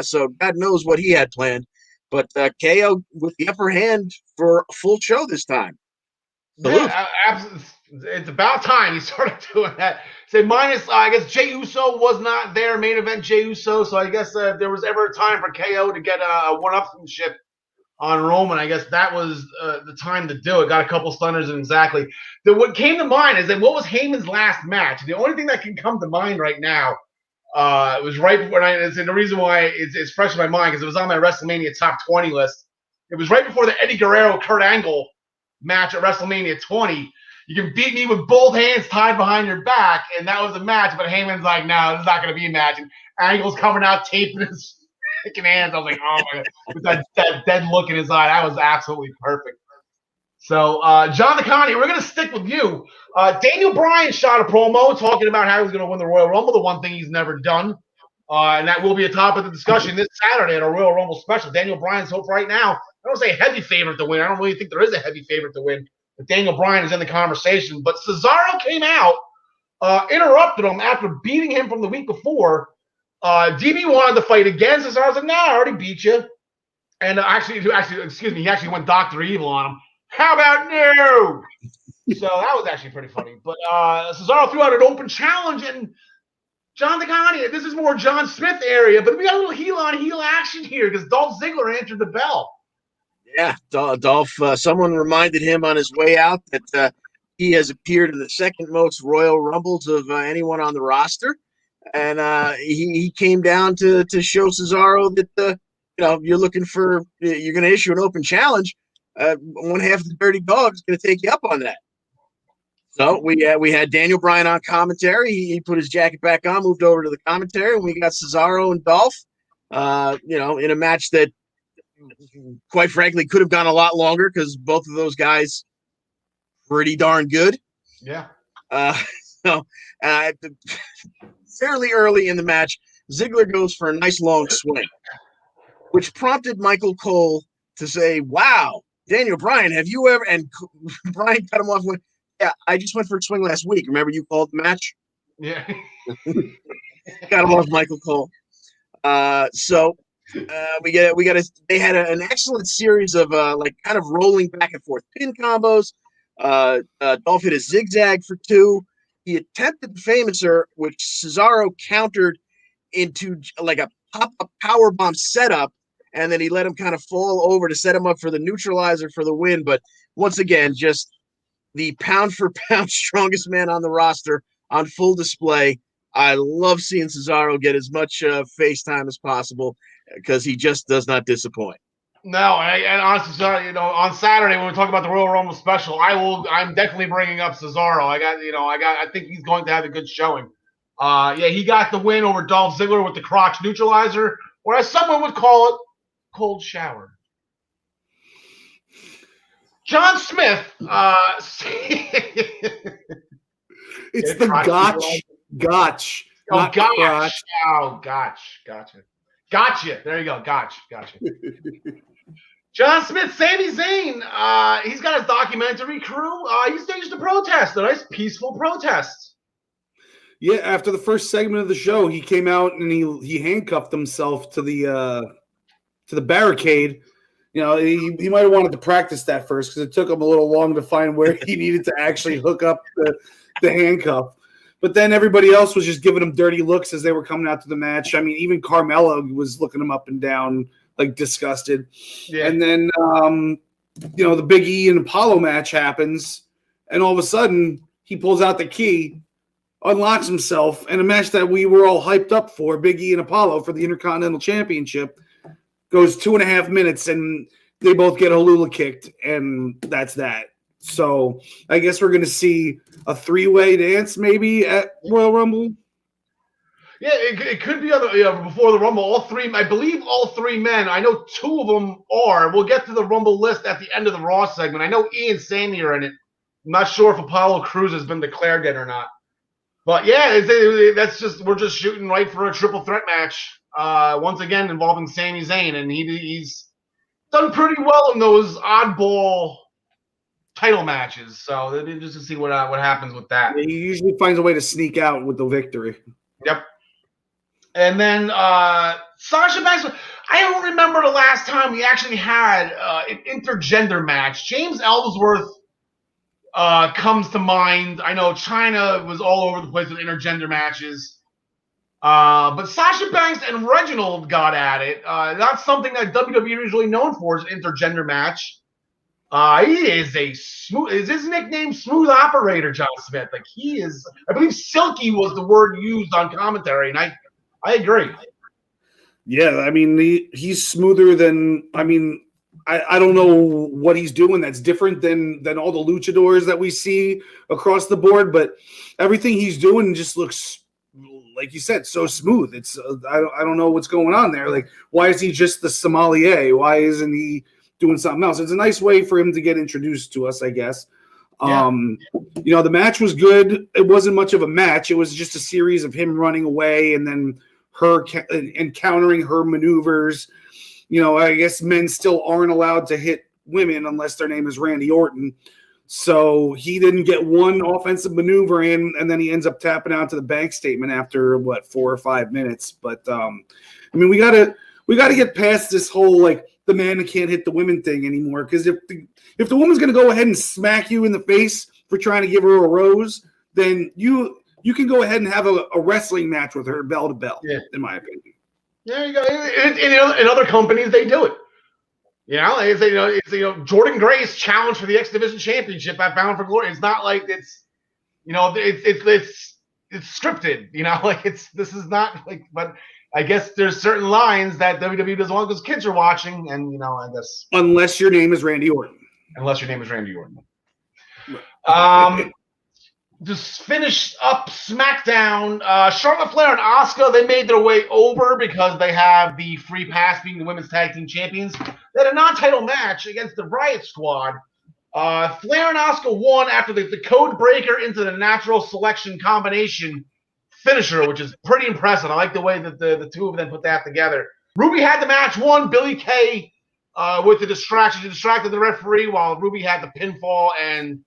So God knows what he had planned. But KO with the upper hand for a full show this time. Yeah, absolutely. It's about time he started doing that. Say minus, I guess Jey Uso was not there, main event Jey Uso. So I guess if there was ever a time for KO to get a one-upmanship on Roman, I guess that was the time to do it. Got a couple stunners and exactly. What came to mind is that what was Heyman's last match? The only thing that can come to mind right now was right before, and the reason why it's fresh in my mind because it was on my WrestleMania top 20 list. It was right before the Eddie Guerrero-Kurt Angle match at WrestleMania 20. You can beat me with both hands tied behind your back, and that was the match. But Heyman's like, no, this is not going to be a match. And Angle's coming out, taping his freaking hands. I was like, oh my God, with that dead look in his eye. That was absolutely perfect. So, John DeConnie, we're going to stick with you. Daniel Bryan shot a promo talking about how he's going to win the Royal Rumble, the one thing he's never done. And that will be a topic of discussion this Saturday at our Royal Rumble special. Daniel Bryan's hope right now, I don't say heavy favorite to win. I don't really think there is a heavy favorite to win. But Daniel Bryan is in the conversation. But Cesaro came out, interrupted him after beating him from the week before. DB wanted to fight again. Cesaro's like, no, I already beat you. And he actually went Dr. Evil on him. How about no? So that was actually pretty funny. But Cesaro threw out an open challenge, and John Dagani, this is more John Smith area, but we got a little heel-on-heel action here because Dolph Ziggler answered the bell. Yeah, Dolph, someone reminded him on his way out that he has appeared in the second most Royal Rumbles of anyone on the roster. And he came down to show Cesaro that, you're going to issue an open challenge. One half of the Dirty Dog is going to take you up on that. So we had Daniel Bryan on commentary. He put his jacket back on, moved over to the commentary, and we got Cesaro and Dolph, in a match that, quite frankly, could have gone a lot longer because both of those guys pretty darn good. Yeah. Fairly early in the match, Ziggler goes for a nice long swing, which prompted Michael Cole to say, "Wow, Daniel Bryan, have you ever?" And Bryan cut him off with, "Yeah, I just went for a swing last week. Remember you called the match?" Yeah. Got him off Michael Cole. They had an excellent series of kind of rolling back and forth pin combos. Dolph hit a zigzag for 2. He attempted the Famouser, which Cesaro countered into like a pop-up powerbomb setup, and then he let him kind of fall over to set him up for the neutralizer for the win. But once again, just the pound-for-pound strongest man on the roster on full display. I love seeing Cesaro get as much face time as possible because he just does not disappoint. No, and honestly, on Saturday when we talk about the Royal Rumble special, I'm definitely bringing up Cesaro. I think he's going to have a good showing. He got the win over Dolph Ziggler with the crotch neutralizer, or as someone would call it, cold shower. John Smith. It's the gotch. Oh, gosh. Oh, gotcha. There you go. Gotcha. John Smith, Sami Zayn, he's got his documentary crew. He staged a protest, a nice peaceful protest. Yeah, after the first segment of the show, he came out and he handcuffed himself to the barricade. He might have wanted to practice that first because it took him a little long to find where he needed to actually hook up the handcuff. But then everybody else was just giving him dirty looks as they were coming out to the match. I mean, even Carmella was looking him up and down, like disgusted. Yeah. And then, the Big E and Apollo match happens, and all of a sudden he pulls out the key, unlocks himself, and a match that we were all hyped up for, Big E and Apollo for the Intercontinental Championship, goes 2.5 minutes, and they both get Halula kicked, and that's that. So I guess we're going to see a 3-way dance maybe at Royal Rumble. Yeah, it could be before the Rumble. I believe all 3 men. I know 2 of them are. We'll get to the Rumble list at the end of the Raw segment. I know Ian Sandy are in it. I'm not sure if Apollo Crews has been declared yet or not. But yeah, we're just shooting right for a triple threat match. Once again involving Sami Zayn, and he's done pretty well in those oddball title matches. So just to see what happens with that. He usually finds a way to sneak out with the victory. Yep. And then Sasha Banks. I don't remember the last time we actually had an intergender match. James Ellsworth comes to mind. I know China was all over the place with intergender matches. But Sasha Banks and Reginald got at it. That's something that WWE is really known for, is an intergender match. He is is his nickname Smooth Operator, John Smith? Like he is, I believe silky was the word used on commentary, and I agree. Yeah, I mean, he's smoother than, I don't know what he's doing that's different than all the luchadors that we see across the board, but everything he's doing just looks, like you said, so smooth. It's I don't know what's going on there. Like, why is he just the sommelier? Why isn't he doing something else? It's a nice way for him to get introduced to us, I guess. Yeah. The match was good. It wasn't much of a match. It was just a series of him running away and then her encountering her maneuvers. I guess men still aren't allowed to hit women unless their name is Randy Orton. So he didn't get one offensive maneuver in, and then he ends up tapping out to the bank statement after 4 or 5 minutes. But we gotta get past this whole the man that can't hit the women thing anymore. Because if the woman's going to go ahead and smack you in the face for trying to give her a rose, then you can go ahead and have a wrestling match with her bell to bell, in my opinion. There you go. In other companies, they do it. You know, it's Jordan Grace challenged for the X Division Championship at Bound for Glory. It's not like it's scripted. You know, like this is not like. But I guess there's certain lines that WWE doesn't want because kids are watching, and I guess unless your name is Randy Orton. Just finish up SmackDown. Charlotte Flair and Asuka, they made their way over because they have the free pass being the women's tag team champions. They had a non-title match against the Riot Squad. Flair and Asuka won after the code breaker into the natural selection combination finisher, which is pretty impressive. I like the way that the two of them put that together. Ruby had the match, won. Billie Kay with the distraction. She distracted the referee while Ruby had the pinfall, and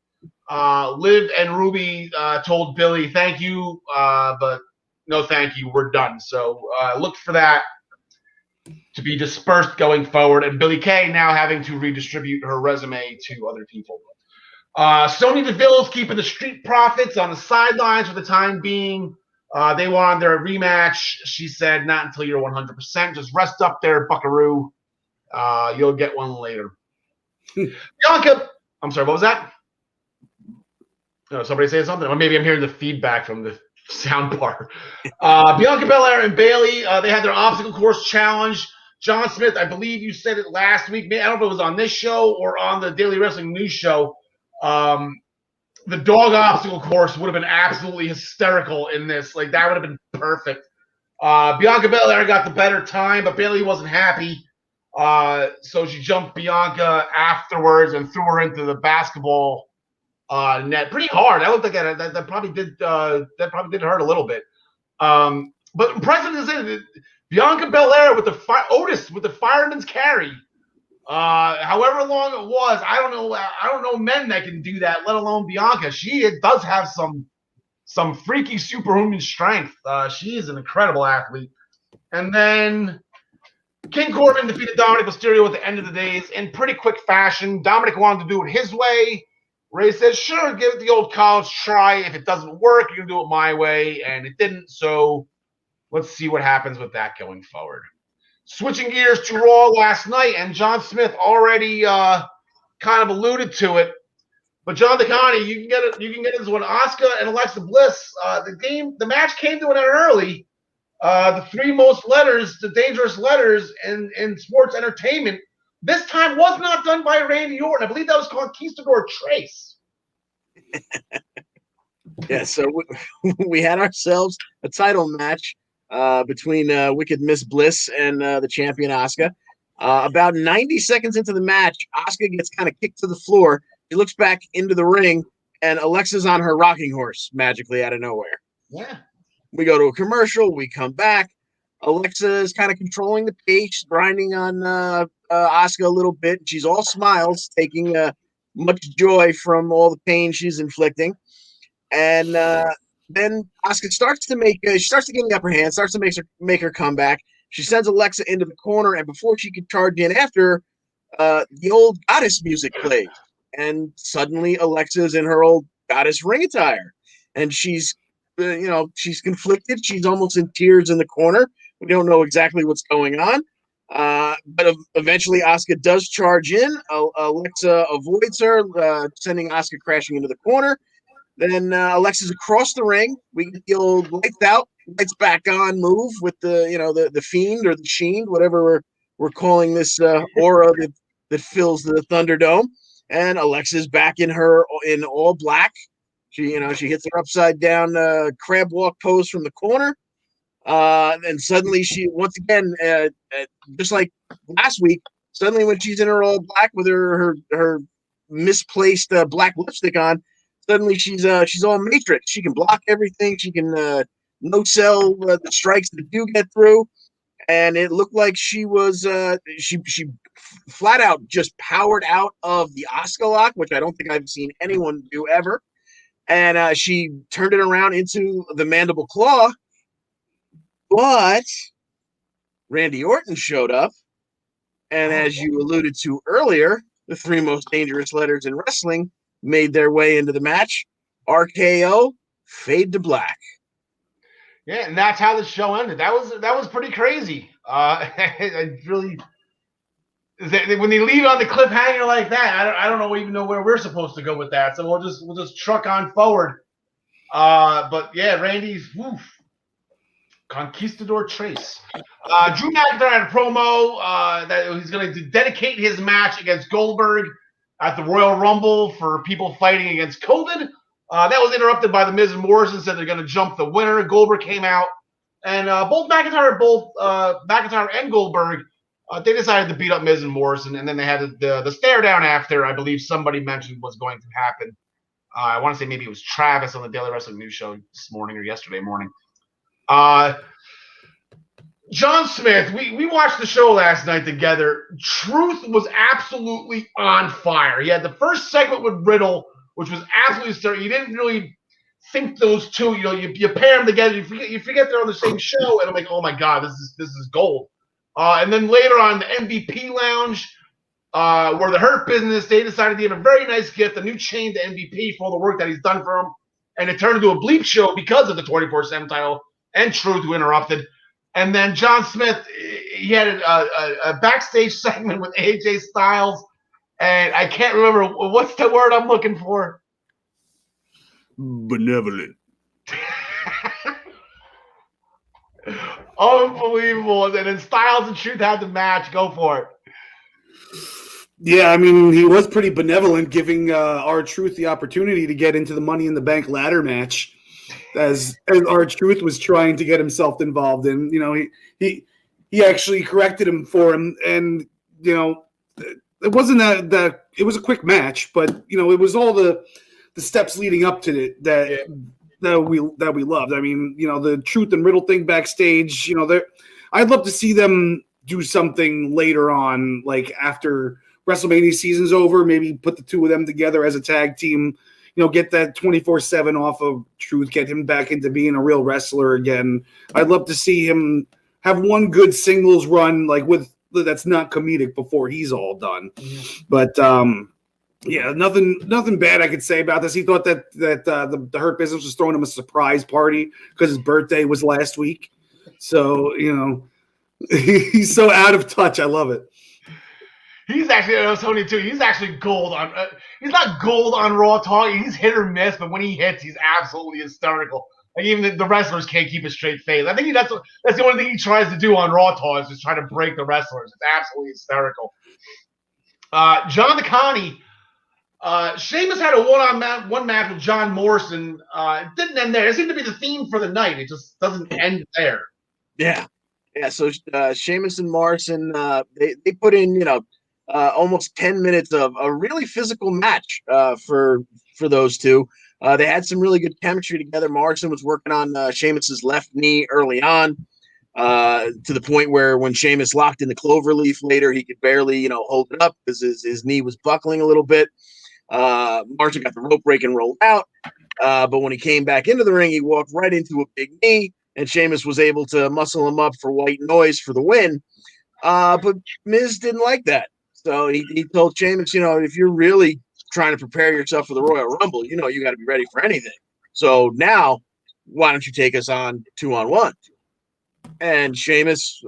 Liv and Ruby told Billy, thank you, but no thank you, we're done. So look for that to be dispersed going forward, and Billie Kay now having to redistribute her resume to other people. Sonya Deville's keeping the Street Profits on the sidelines for the time being. They wanted their rematch. She said, not until you're 100%. Just rest up there, buckaroo. You'll get one later. Bianca, I'm sorry, what was that? Oh, somebody say something? Or maybe I'm hearing the feedback from the sound bar. Bianca Belair and Bayley, they had their obstacle course challenge. John Smith, I believe you said it last week. I don't know if it was on this show or on the Daily Wrestling News show. The dog obstacle course would have been absolutely hysterical in this. Like, that would have been perfect. Bianca Belair got the better time, but Bayley wasn't happy. So she jumped Bianca afterwards and threw her into the basketball net pretty hard. That looked like that probably did hurt a little bit. But impressive to say that Bianca Belair with Otis with the fireman's carry. However long it was, I don't know men that can do that, let alone Bianca. She does have some freaky superhuman strength. She is an incredible athlete. And then King Corbin defeated Dominic Mysterio at the end of the days in pretty quick fashion. Dominic wanted to do it his way. Ray says, sure, give it the old college try. If it doesn't work, you can do it my way. And it didn't, so let's see what happens with that going forward. Switching gears to Raw last night, and John Smith already kind of alluded to it. But John DeConnie, you can get into an Asuka and Alexa Bliss. The match came to an end early. The three most letters, the dangerous letters in sports entertainment, this time was not done by Randy Orton. I believe that was Conquistador Trace. Yeah, so we had ourselves a title match between Wicked Miss Bliss and the champion Asuka. About 90 seconds into the match, Asuka gets kind of kicked to the floor. She looks back into the ring, and Alexa's on her rocking horse magically out of nowhere. Yeah. We go to a commercial. We come back. Alexa is kind of controlling the pace, grinding on Asuka a little bit. She's all smiles, taking much joy from all the pain she's inflicting. And then Asuka starts to get the upper hand, starts to make her comeback. She sends Alexa into the corner, and before she can charge in after, the old goddess music plays. And suddenly Alexa is in her old goddess ring attire. And she's conflicted. She's almost in tears in the corner. We don't know exactly what's going on. But eventually Asuka does charge in. Alexa avoids her, sending Asuka crashing into the corner. Then Alexa's across the ring. We get the old lights out, lights back on move with the Fiend or the Sheen, whatever we're calling this aura that fills the Thunderdome. And Alexa's back in all black. She hits her upside down crab walk pose from the corner. And suddenly she, once again, just like last week, suddenly when she's in her all black with her misplaced black lipstick on, suddenly she's all Matrix. She can block everything. She can no sell the strikes that do get through. And it looked like she was she flat out just powered out of the Asuka lock, which I don't think I've seen anyone do ever. And she turned it around into the mandible claw. But Randy Orton showed up And as you alluded to earlier, the 3 most dangerous letters in wrestling made their way into the match. RKO, fade to black. Yeah, and that's how the show ended. That was pretty crazy. I really, when they leave on the cliffhanger like that, I don't even know where we're supposed to go with that. So we'll just truck on forward. But yeah, Randy's Conquistador Trace. Drew McIntyre had a promo that he's going to dedicate his match against Goldberg at the Royal Rumble for people fighting against COVID. That was interrupted by the Miz and Morrison said they're going to jump the winner. Goldberg came out, and both McIntyre and Goldberg, they decided to beat up Miz and Morrison, and then they had the stare down after. I believe somebody mentioned was going to happen. I want to say maybe it was Travis on the Daily Wrestling News Show this morning or yesterday morning. John Smith, we watched the show last night together. Truth was absolutely on fire. He had the first segment with Riddle, which was absolutely stellar. You didn't really think those two, you pair them together. You forget they're on the same show, and I'm like, oh my god, this is gold. And then later on the MVP Lounge, where the Hurt Business, they decided to give a very nice gift, a new chain to MVP for all the work that he's done for him, and it turned into a bleep show because of the 24/7 title and Truth who interrupted. And then John Smith, he had a backstage segment with AJ Styles, and I can't remember what's the word I'm looking for. Benevolent. Unbelievable. And then Styles and Truth had the match. Go for it. Yeah, I mean, he was pretty benevolent, giving our Truth the opportunity to get into the Money in the Bank ladder match, as our Truth was trying to get himself involved in. He actually corrected him for him, and it wasn't that it was a quick match, but it was all the steps leading up to it that we loved. I mean, the Truth and Riddle thing backstage. I'd love to see them do something later on, like after WrestleMania season's over. Maybe put the two of them together as a tag team. Get that 24/7 off of Truth, get him back into being a real wrestler again. I'd love to see him have one good singles run, like that's not comedic before he's all done. But yeah, nothing bad I could say about this. He thought that the Hurt Business was throwing him a surprise party because his birthday was last week. So he's so out of touch. I love it. He's actually, I was telling you too, he's actually gold on. He's not gold on Raw Talk. He's hit or miss, but when he hits, he's absolutely hysterical. Like even the wrestlers can't keep a straight face. I think that's the only thing he tries to do on Raw Talk is just try to break the wrestlers. It's absolutely hysterical. John DeConnie, Sheamus had a one match with John Morrison. It didn't end there. It seemed to be the theme for the night. It just doesn't end there. Yeah. So Sheamus and Morrison, they put in almost 10 minutes of a really physical match for those two. They had some really good chemistry together. Morrison was working on Sheamus's left knee early on, to the point where when Sheamus locked in the cloverleaf later, he could barely hold it up because his knee was buckling a little bit. Morrison got the rope break and rolled out, but when he came back into the ring, he walked right into a big knee, and Sheamus was able to muscle him up for white noise for the win. But Miz didn't like that. So he told Sheamus, if you're really trying to prepare yourself for the Royal Rumble, you got to be ready for anything. So now, why don't you take us on 2-on-1? And Sheamus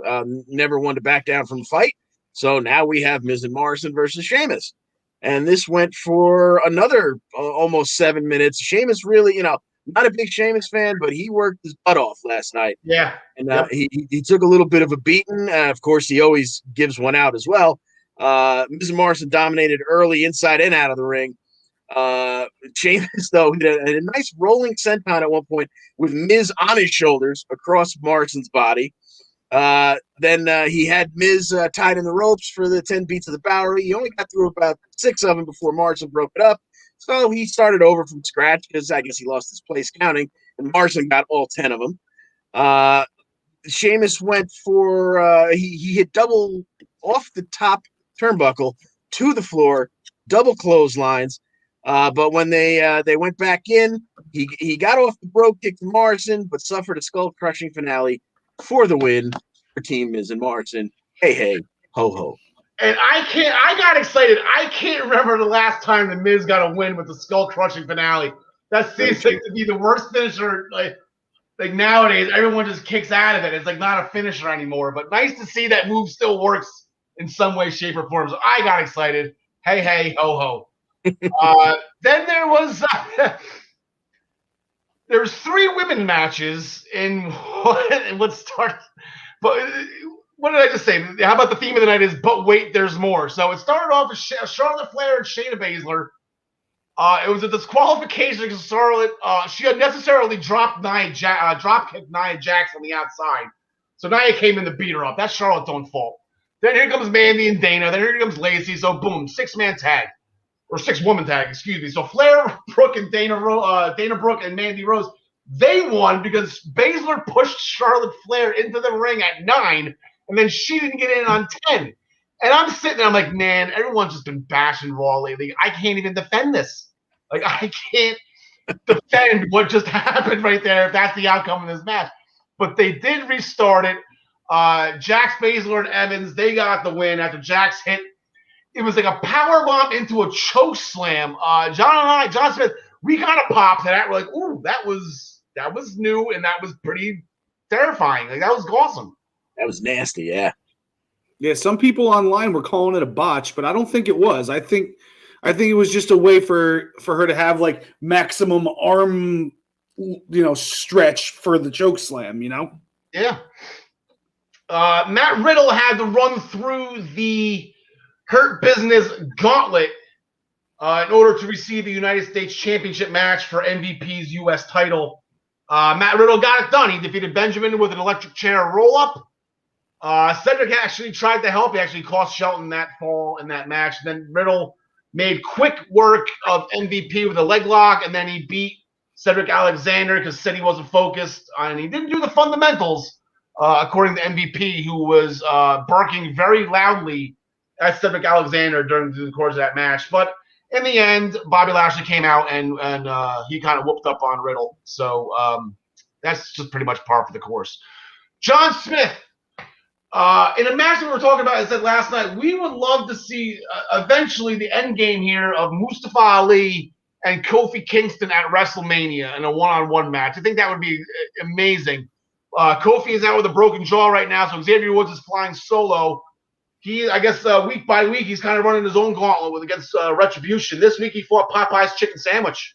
never wanted to back down from the fight. So now we have Miz and Morrison versus Sheamus. And this went for another almost 7 minutes. Sheamus really, not a big Sheamus fan, but he worked his butt off last night. Yeah. And he took a little bit of a beating. Of course, he always gives one out as well. Miz Morrison dominated early inside and out of the ring. Sheamus, though, he had a nice rolling senton at one point with Miz on his shoulders across Morrison's body. Then he had Miz tied in the ropes for the 10 beats of the Bowery. He only got through about 6 of them before Morrison broke it up. So he started over from scratch because I guess he lost his place counting, and Morrison got all 10 of them. Sheamus went for he hit double off the top turnbuckle to the floor, double clotheslines. But when they went back in, he got off the brogue kick to Morrison, but suffered a skull crushing finale for the win for Team Miz and Morrison. Hey, ho, ho. And I got excited. I can't remember the last time the Miz got a win with the skull-crushing finale. That seems like to be the worst finisher. Like nowadays, everyone just kicks out of it. It's like not a finisher anymore. But nice to see that move still works in some way, shape, or form. So I got excited. Hey, hey, ho, ho. Then there was there was 3 women matches in what started. But what did I just say? How about the theme of the night is, but wait, there's more. So it started off with Charlotte Flair and Shayna Basler. It was a disqualification because Charlotte, she unnecessarily drop kicked Nia Jax on the outside. So Nia came in to beat her up. That's Charlotte's own fault. Then here comes Mandy and Dana. Then here comes Lacey. So boom, 6-man tag. Or 6-woman tag, excuse me. So Flair, Brooke, and Dana Brooke and Mandy Rose, they won because Basler pushed Charlotte Flair into the ring at 9, and then she didn't get in on 10. And I'm sitting there, I'm like, man, everyone's just been bashing Raw lately. I can't even defend this. Like, I can't defend what just happened right there if that's the outcome of this match. But they did restart it. Jax, Basler, and Evans, they got the win after Jax hit. It was like a power bomb into a choke slam. John Smith, we kind of popped to that. We're like, ooh, that was new, and that was pretty terrifying. Like, that was awesome. That was nasty, yeah. Yeah, some people online were calling it a botch, but I don't think it was. I think it was just a way for her to have like maximum arm, stretch for the choke slam. Yeah. Matt Riddle had to run through the Hurt Business gauntlet in order to receive the United States Championship match for MVP's U.S. title. Matt Riddle got it done. He defeated Benjamin with an electric chair roll-up. Cedric actually tried to help. He actually cost Shelton that fall in that match. Then Riddle made quick work of MVP with a leg lock, and then he beat Cedric Alexander because said he wasn't focused. And he didn't do the fundamentals, according to MVP, who was barking very loudly at Cedric Alexander during the course of that match. But in the end, Bobby Lashley came out and he kind of whooped up on Riddle. So that's just pretty much par for the course. John Smith. In a match that we were talking about, I said last night, we would love to see eventually the end game here of Mustafa Ali and Kofi Kingston at WrestleMania in a one-on-one match. I think that would be amazing. Kofi is out with a broken jaw right now, so Xavier Woods is flying solo. I guess week by week, he's kind of running his own gauntlet against Retribution. This week, he fought Popeye's Chicken Sandwich.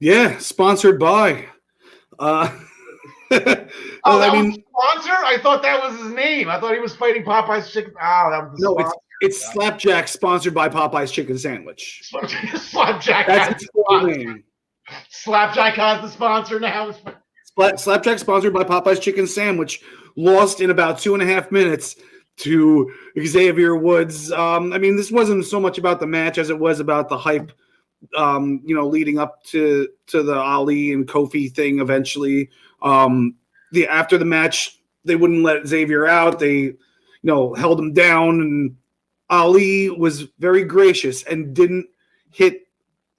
Yeah, sponsored by. Sponsor? I thought that was his name. I thought he was fighting Popeye's Chicken. Oh, that was the sponsor. It's Slapjack, sponsored by Popeye's Chicken Sandwich. Slapjack. That's his name. Slapjack has the sponsor now. Slapjack, sponsored by Popeye's Chicken Sandwich, lost in about 2.5 minutes to Xavier Woods. This wasn't so much about the match as it was about the hype, leading up to the Ali and Kofi thing eventually. After the match, they wouldn't let Xavier out. They, held him down, and Ali was very gracious and didn't hit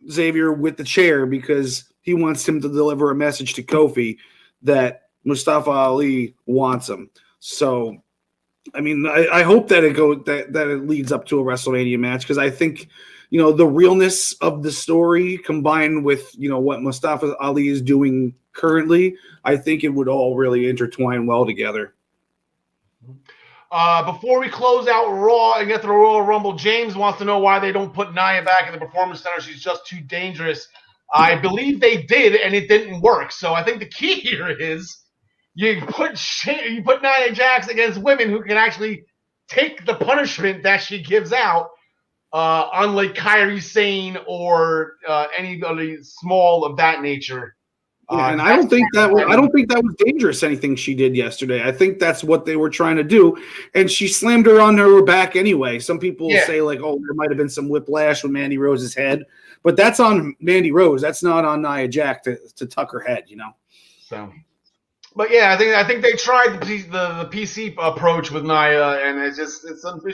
Xavier with the chair because he wants him to deliver a message to Kofi that Mustafa Ali wants him. So, I hope that it leads up to a WrestleMania match, because I think, the realness of the story combined with, what Mustafa Ali is doing currently, I think it would all really intertwine well together. Before we close out Raw and get to the Royal Rumble, James wants to know why they don't put Nia back in the Performance Center. She's just too dangerous. I believe they did, and it didn't work. So I think the key here is you put Nia Jax against women who can actually take the punishment that she gives out, unlike Kairi Sane or anybody small of that nature. And I don't think that was dangerous, anything she did yesterday. I think that's what they were trying to do, and she slammed her on her back anyway. Some people say like, "Oh, there might have been some whiplash with Mandy Rose's head," but that's on Mandy Rose. That's not on Nia Jax to tuck her head, So, but yeah, I think they tried the PC approach with Nia, and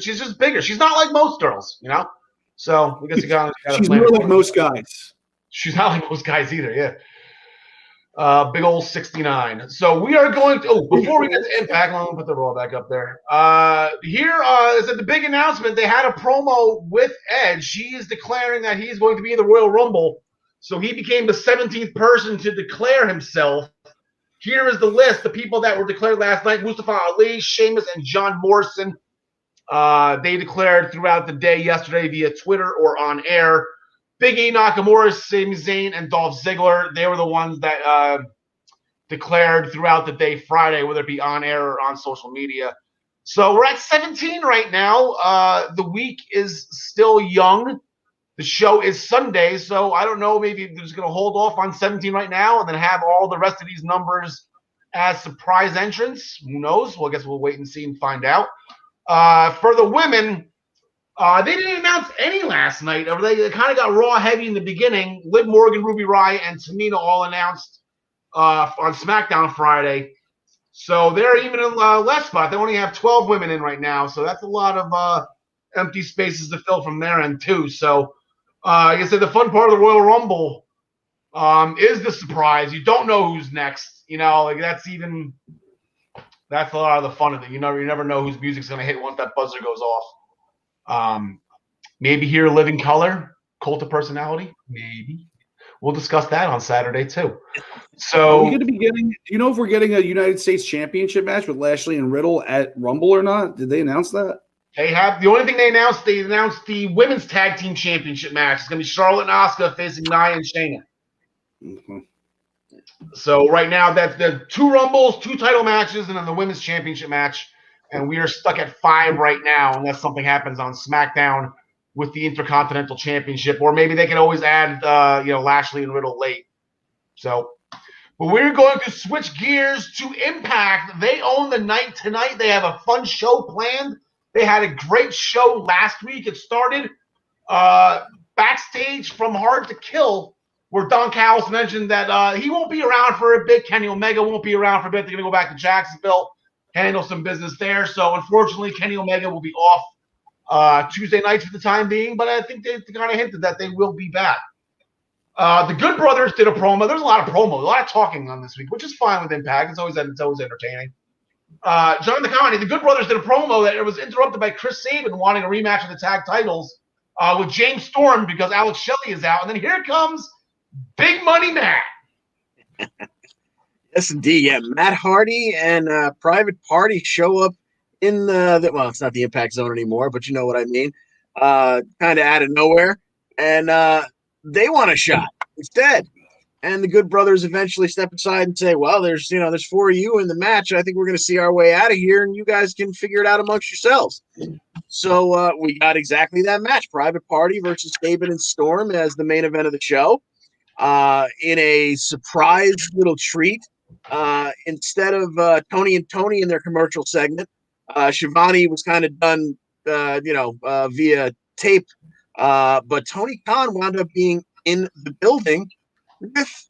she's just bigger. She's not like most girls, So I guess you got to. She's more like most guys. She's not like most guys either. Yeah. Big old 69. So we are going to, before we get to Impact, I'm going to put the Raw back up there. Here is at the big announcement. They had a promo with Edge. She is declaring that he's going to be in the Royal Rumble. So he became the 17th person to declare himself. Here is the list. The people that were declared last night: Mustafa Ali, Sheamus, and John Morrison. They declared throughout the day yesterday via Twitter or on air. Big E, Nakamura, Sami Zayn, and Dolph Ziggler. They were the ones that declared throughout the day Friday, whether it be on air or on social media. So we're at 17 right now. The week is still young. The show is Sunday, so I don't know. Maybe they're just going to hold off on 17 right now and then have all the rest of these numbers as surprise entrants. Who knows? Well, I guess we'll wait and see and find out. For the women, they didn't announce any last night. They kind of got Raw heavy in the beginning. Liv Morgan, Ruby Riott, and Tamina all announced on SmackDown Friday. So they're even in less spot. They only have 12 women in right now, so that's a lot of empty spaces to fill from their end too. So like I said, the fun part of the Royal Rumble is the surprise. You don't know who's next. You know, like that's a lot of the fun of it. You never know whose music's going to hit once that buzzer goes off. Maybe hear Living Color, Cult of Personality. Maybe we'll discuss that on Saturday too. So are we going to be getting? Do you know if we're getting a United States Championship match with Lashley and Riddle at Rumble or not? Did they announce that? They only thing they announced the women's tag team championship match. It's going to be Charlotte and Asuka facing Nia and Shayna. Mm-hmm. So right now that's the 2 Rumbles, 2 title matches, and then the women's championship match. And we are stuck at 5 right now, unless something happens on SmackDown with the Intercontinental Championship, or maybe they can always add Lashley and Riddle late. So, but we're going to switch gears to Impact. They own the night tonight. They have a fun show planned. They had a great show last week. It started backstage from Hard to Kill, where Don Callis mentioned that he won't be around for a bit. Kenny Omega won't be around for a bit. They're going to go back to Jacksonville, handle some business there. So, unfortunately, Kenny Omega will be off Tuesday nights for the time being, but I think they kind of hinted that they will be back. The Good Brothers did a promo. There's a lot of promos, a lot of talking on this week, which is fine with Impact. It's always entertaining. John the Comedy, the Good Brothers did a promo that it was interrupted by Chris Sabin wanting a rematch of the tag titles with James Storm because Alex Shelley is out. And then here comes Big Money Matt. Yes, indeed. Yeah, Matt Hardy and Private Party show up in well, it's not the Impact Zone anymore, but you know what I mean. Kind of out of nowhere. And they want a shot instead. And the Good Brothers eventually step aside and say, well, there's 4 of you in the match. I think we're going to see our way out of here, and you guys can figure it out amongst yourselves. So we got exactly that match, Private Party versus Sabin and Storm as the main event of the show. In a surprise little treat, instead of Tony and Tony in their commercial segment, Shivani was kind of done, via tape. But Tony Khan wound up being in the building with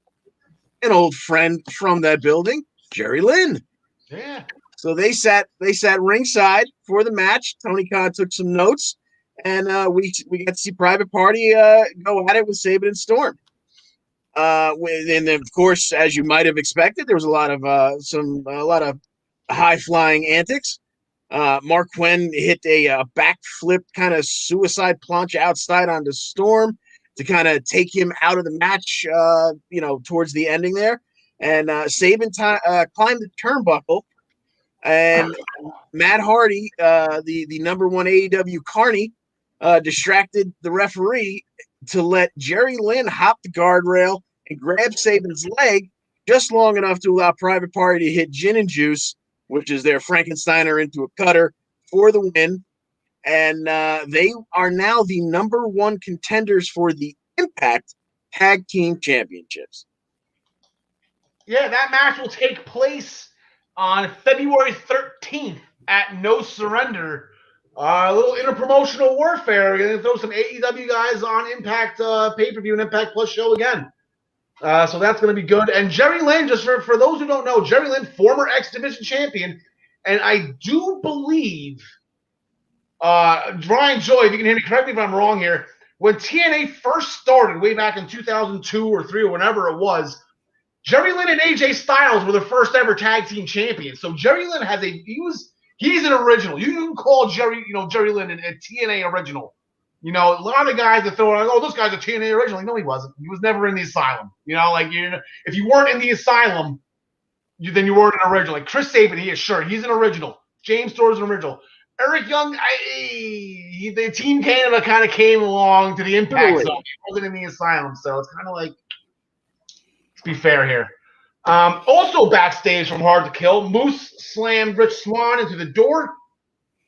an old friend from that building, Jerry Lynn. Yeah. So they sat ringside for the match. Tony Khan took some notes, and we got to see Private Party go at it with Sabin and Storm. And then, of course, as you might have expected, there was a lot of high flying antics. Mark Quinn hit a backflip kind of suicide plunge outside onto Storm to kind of take him out of the match, towards the ending there. And Sabin climbed the turnbuckle, and Matt Hardy, the number 1 AEW Carney, distracted the referee to let Jerry Lynn hop the guardrail and grab Sabin's leg just long enough to allow Private Party to hit Gin and Juice, which is their Frankensteiner into a cutter, for the win. And they are now the number 1 contenders for the Impact Tag Team Championships. Yeah, that match will take place on February 13th at No Surrender. A little interpromotional warfare. We're going to throw some AEW guys on Impact pay-per-view and Impact Plus show again. So that's going to be good. And Jerry Lynn, just for those who don't know, Jerry Lynn, former X Division champion. And I do believe, Brian Joy, if you can hear me, correct me if I'm wrong here, when TNA first started way back in 2002 or 3 or whenever it was, Jerry Lynn and AJ Styles were the first ever tag team champions. So Jerry Lynn he's an original. You can call Jerry Lynn a TNA original. You know, a lot of guys that throw like, oh, this guy's a TNA original. Like, no, he wasn't. He was never in the Asylum. You know, like if you weren't in the Asylum, then you weren't an original. Like Chris Sabin, he's an original. James Storr's an original. Eric Young, the Team Canada kind of came along to the Impact Zone. He wasn't in the Asylum, so it's kind of like, let's be fair here. Also backstage from Hard to Kill, Moose slammed Rich Swann into the door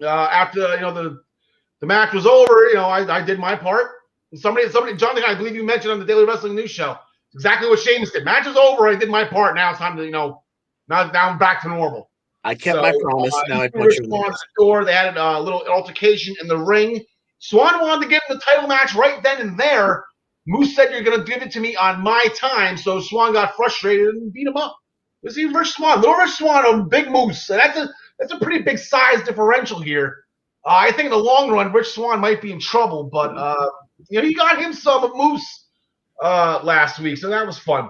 after the match was over. I did my part. And somebody, Jonathan, I believe you mentioned on the Daily Wrestling News Show, exactly what Sheamus did. Match is over. I did my part. Now it's time to now I'm back to normal. I kept my promise. Now I punch you in the door. They had a little altercation in the ring. Swann wanted to give him the title match right then and there. Moose said, "You're going to give it to me on my time." So Swann got frustrated and beat him up. Let's see Rich Swann, little Rich Swann, a big Moose. And that's a pretty big size differential here. I think in the long run, Rich Swann might be in trouble, but he got him some of Moose last week, so that was fun.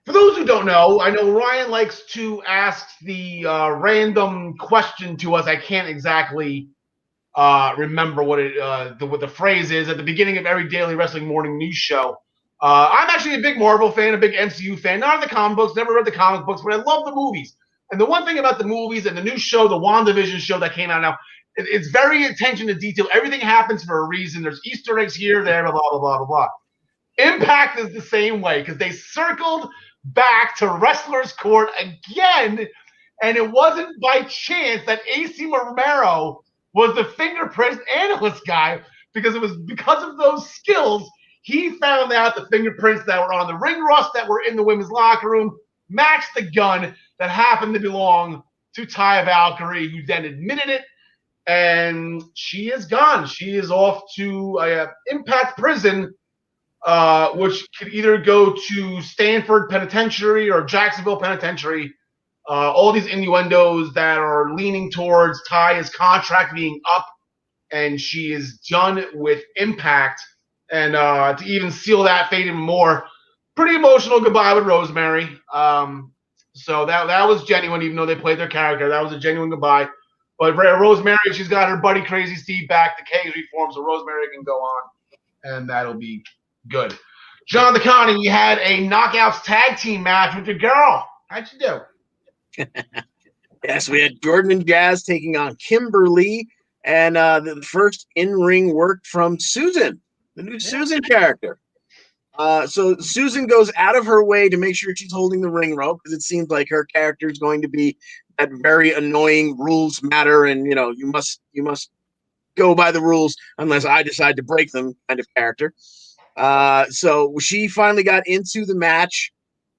For those who don't know, I know Ryan likes to ask the random question to us. I can't exactly remember what the phrase is at the beginning of every Daily Wrestling Morning News show. I'm actually a big Marvel fan, a big MCU fan. Not of the comic books, never read the comic books, but I love the movies. And the one thing about the movies and the new show, the WandaVision show that came out now, it's very attention to detail. Everything happens for a reason. There's Easter eggs here, there, blah, blah, blah, blah, blah. Impact is the same way because they circled back to Wrestler's Court again, and it wasn't by chance that AC Romero was the fingerprint analyst guy, because it was because of those skills he found out the fingerprints that were on the ring rust that were in the women's locker room matched the gun that happened to belong to Taya Valkyrie, who then admitted it, and she is gone. She is off to Impact Prison, which could either go to Stanford Penitentiary or Jacksonville Penitentiary. All these innuendos that are leaning towards Taya's contract being up and she is done with Impact. And to even seal that fate even more, pretty emotional goodbye with Rosemary. So that was genuine, even though they played their character. That was a genuine goodbye. But Rosemary, she's got her buddy Crazy Steve back. The K's reformed, so Rosemary can go on, and that'll be good. John DeConnie, you had a Knockouts tag team match with your girl. How'd you do? Yes, we had Jordan and Jazz taking on Kimberly, and the first in-ring work from Susan, the new Susan character. So Susan goes out of her way to make sure she's holding the ring rope, because it seems like her character is going to be that very annoying rules matter, and you must go by the rules unless I decide to break them kind of character. So she finally got into the match,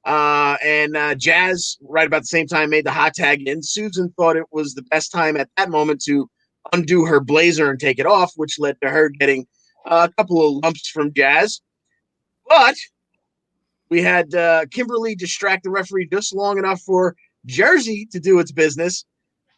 and Jazz, right about the same time, made the hot tag in. Susan thought it was the best time at that moment to undo her blazer and take it off, which led to her getting a couple of lumps from Jazz. But we had Kimberly distract the referee just long enough for Jersey to do its business.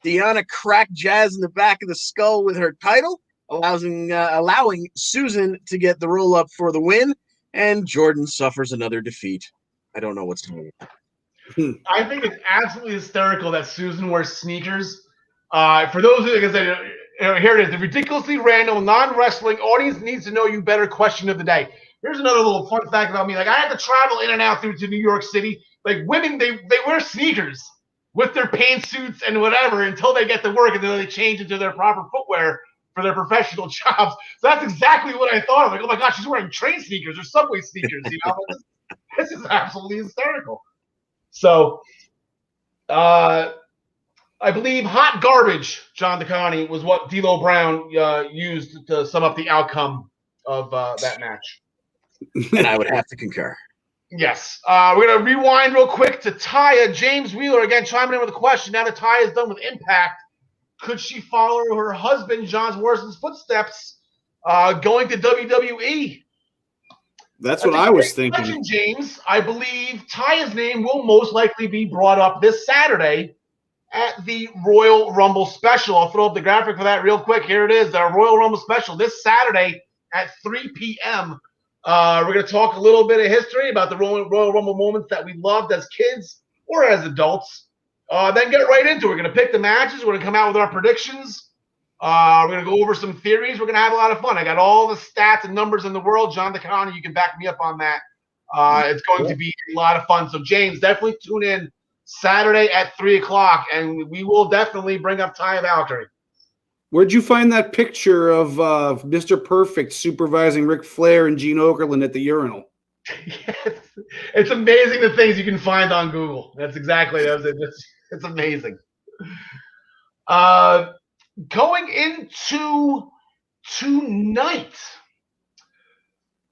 Deanna cracked Jazz in the back of the skull with her title, allowing Susan to get the roll up for the win, and Jordan suffers another defeat. I don't know what's going on. I think it's absolutely hysterical that Susan wears sneakers. For those who, like I said, here it is. The ridiculously random, non-wrestling audience needs to know you better question of the day. Here's another little fun fact about me. Like, I had to travel in and out through to New York City. Like, women, they wear sneakers with their pantsuits and whatever until they get to work, and then they change into their proper footwear for their professional jobs. So that's exactly what I thought of. Like, oh my gosh, she's wearing train sneakers or subway sneakers. This is absolutely hysterical. So, I believe hot garbage, John DeConnie, was what D'Lo Brown used to sum up the outcome of that match. And I would have to concur. Yes. We're going to rewind real quick to Taya. James Wheeler, again, chiming in with a question. Now that Taya is done with Impact, could she follow her husband, John Morrison's footsteps, going to WWE? That's what I was thinking. Question, James. I believe Taya's name will most likely be brought up this Saturday at the Royal Rumble Special. I'll throw up the graphic for that real quick. Here it is, the Royal Rumble Special this Saturday at 3 p.m. We're going to talk a little bit of history about the Royal Rumble moments that we loved as kids or as adults. Then get right into it. We're going to pick the matches. We're going to come out with our predictions. We're going to go over some theories. We're going to have a lot of fun. I got all the stats and numbers in the world. John DeConnie, you can back me up on that. It's going to be a lot of fun. So, James, definitely tune in Saturday at 3 o'clock, and we will definitely bring up Taya Valkyrie. Where'd you find that picture of Mr. Perfect supervising Ric Flair and Gene Okerlund at the urinal? Yes. It's amazing the things you can find on Google. That's exactly it. It's amazing. Going into tonight,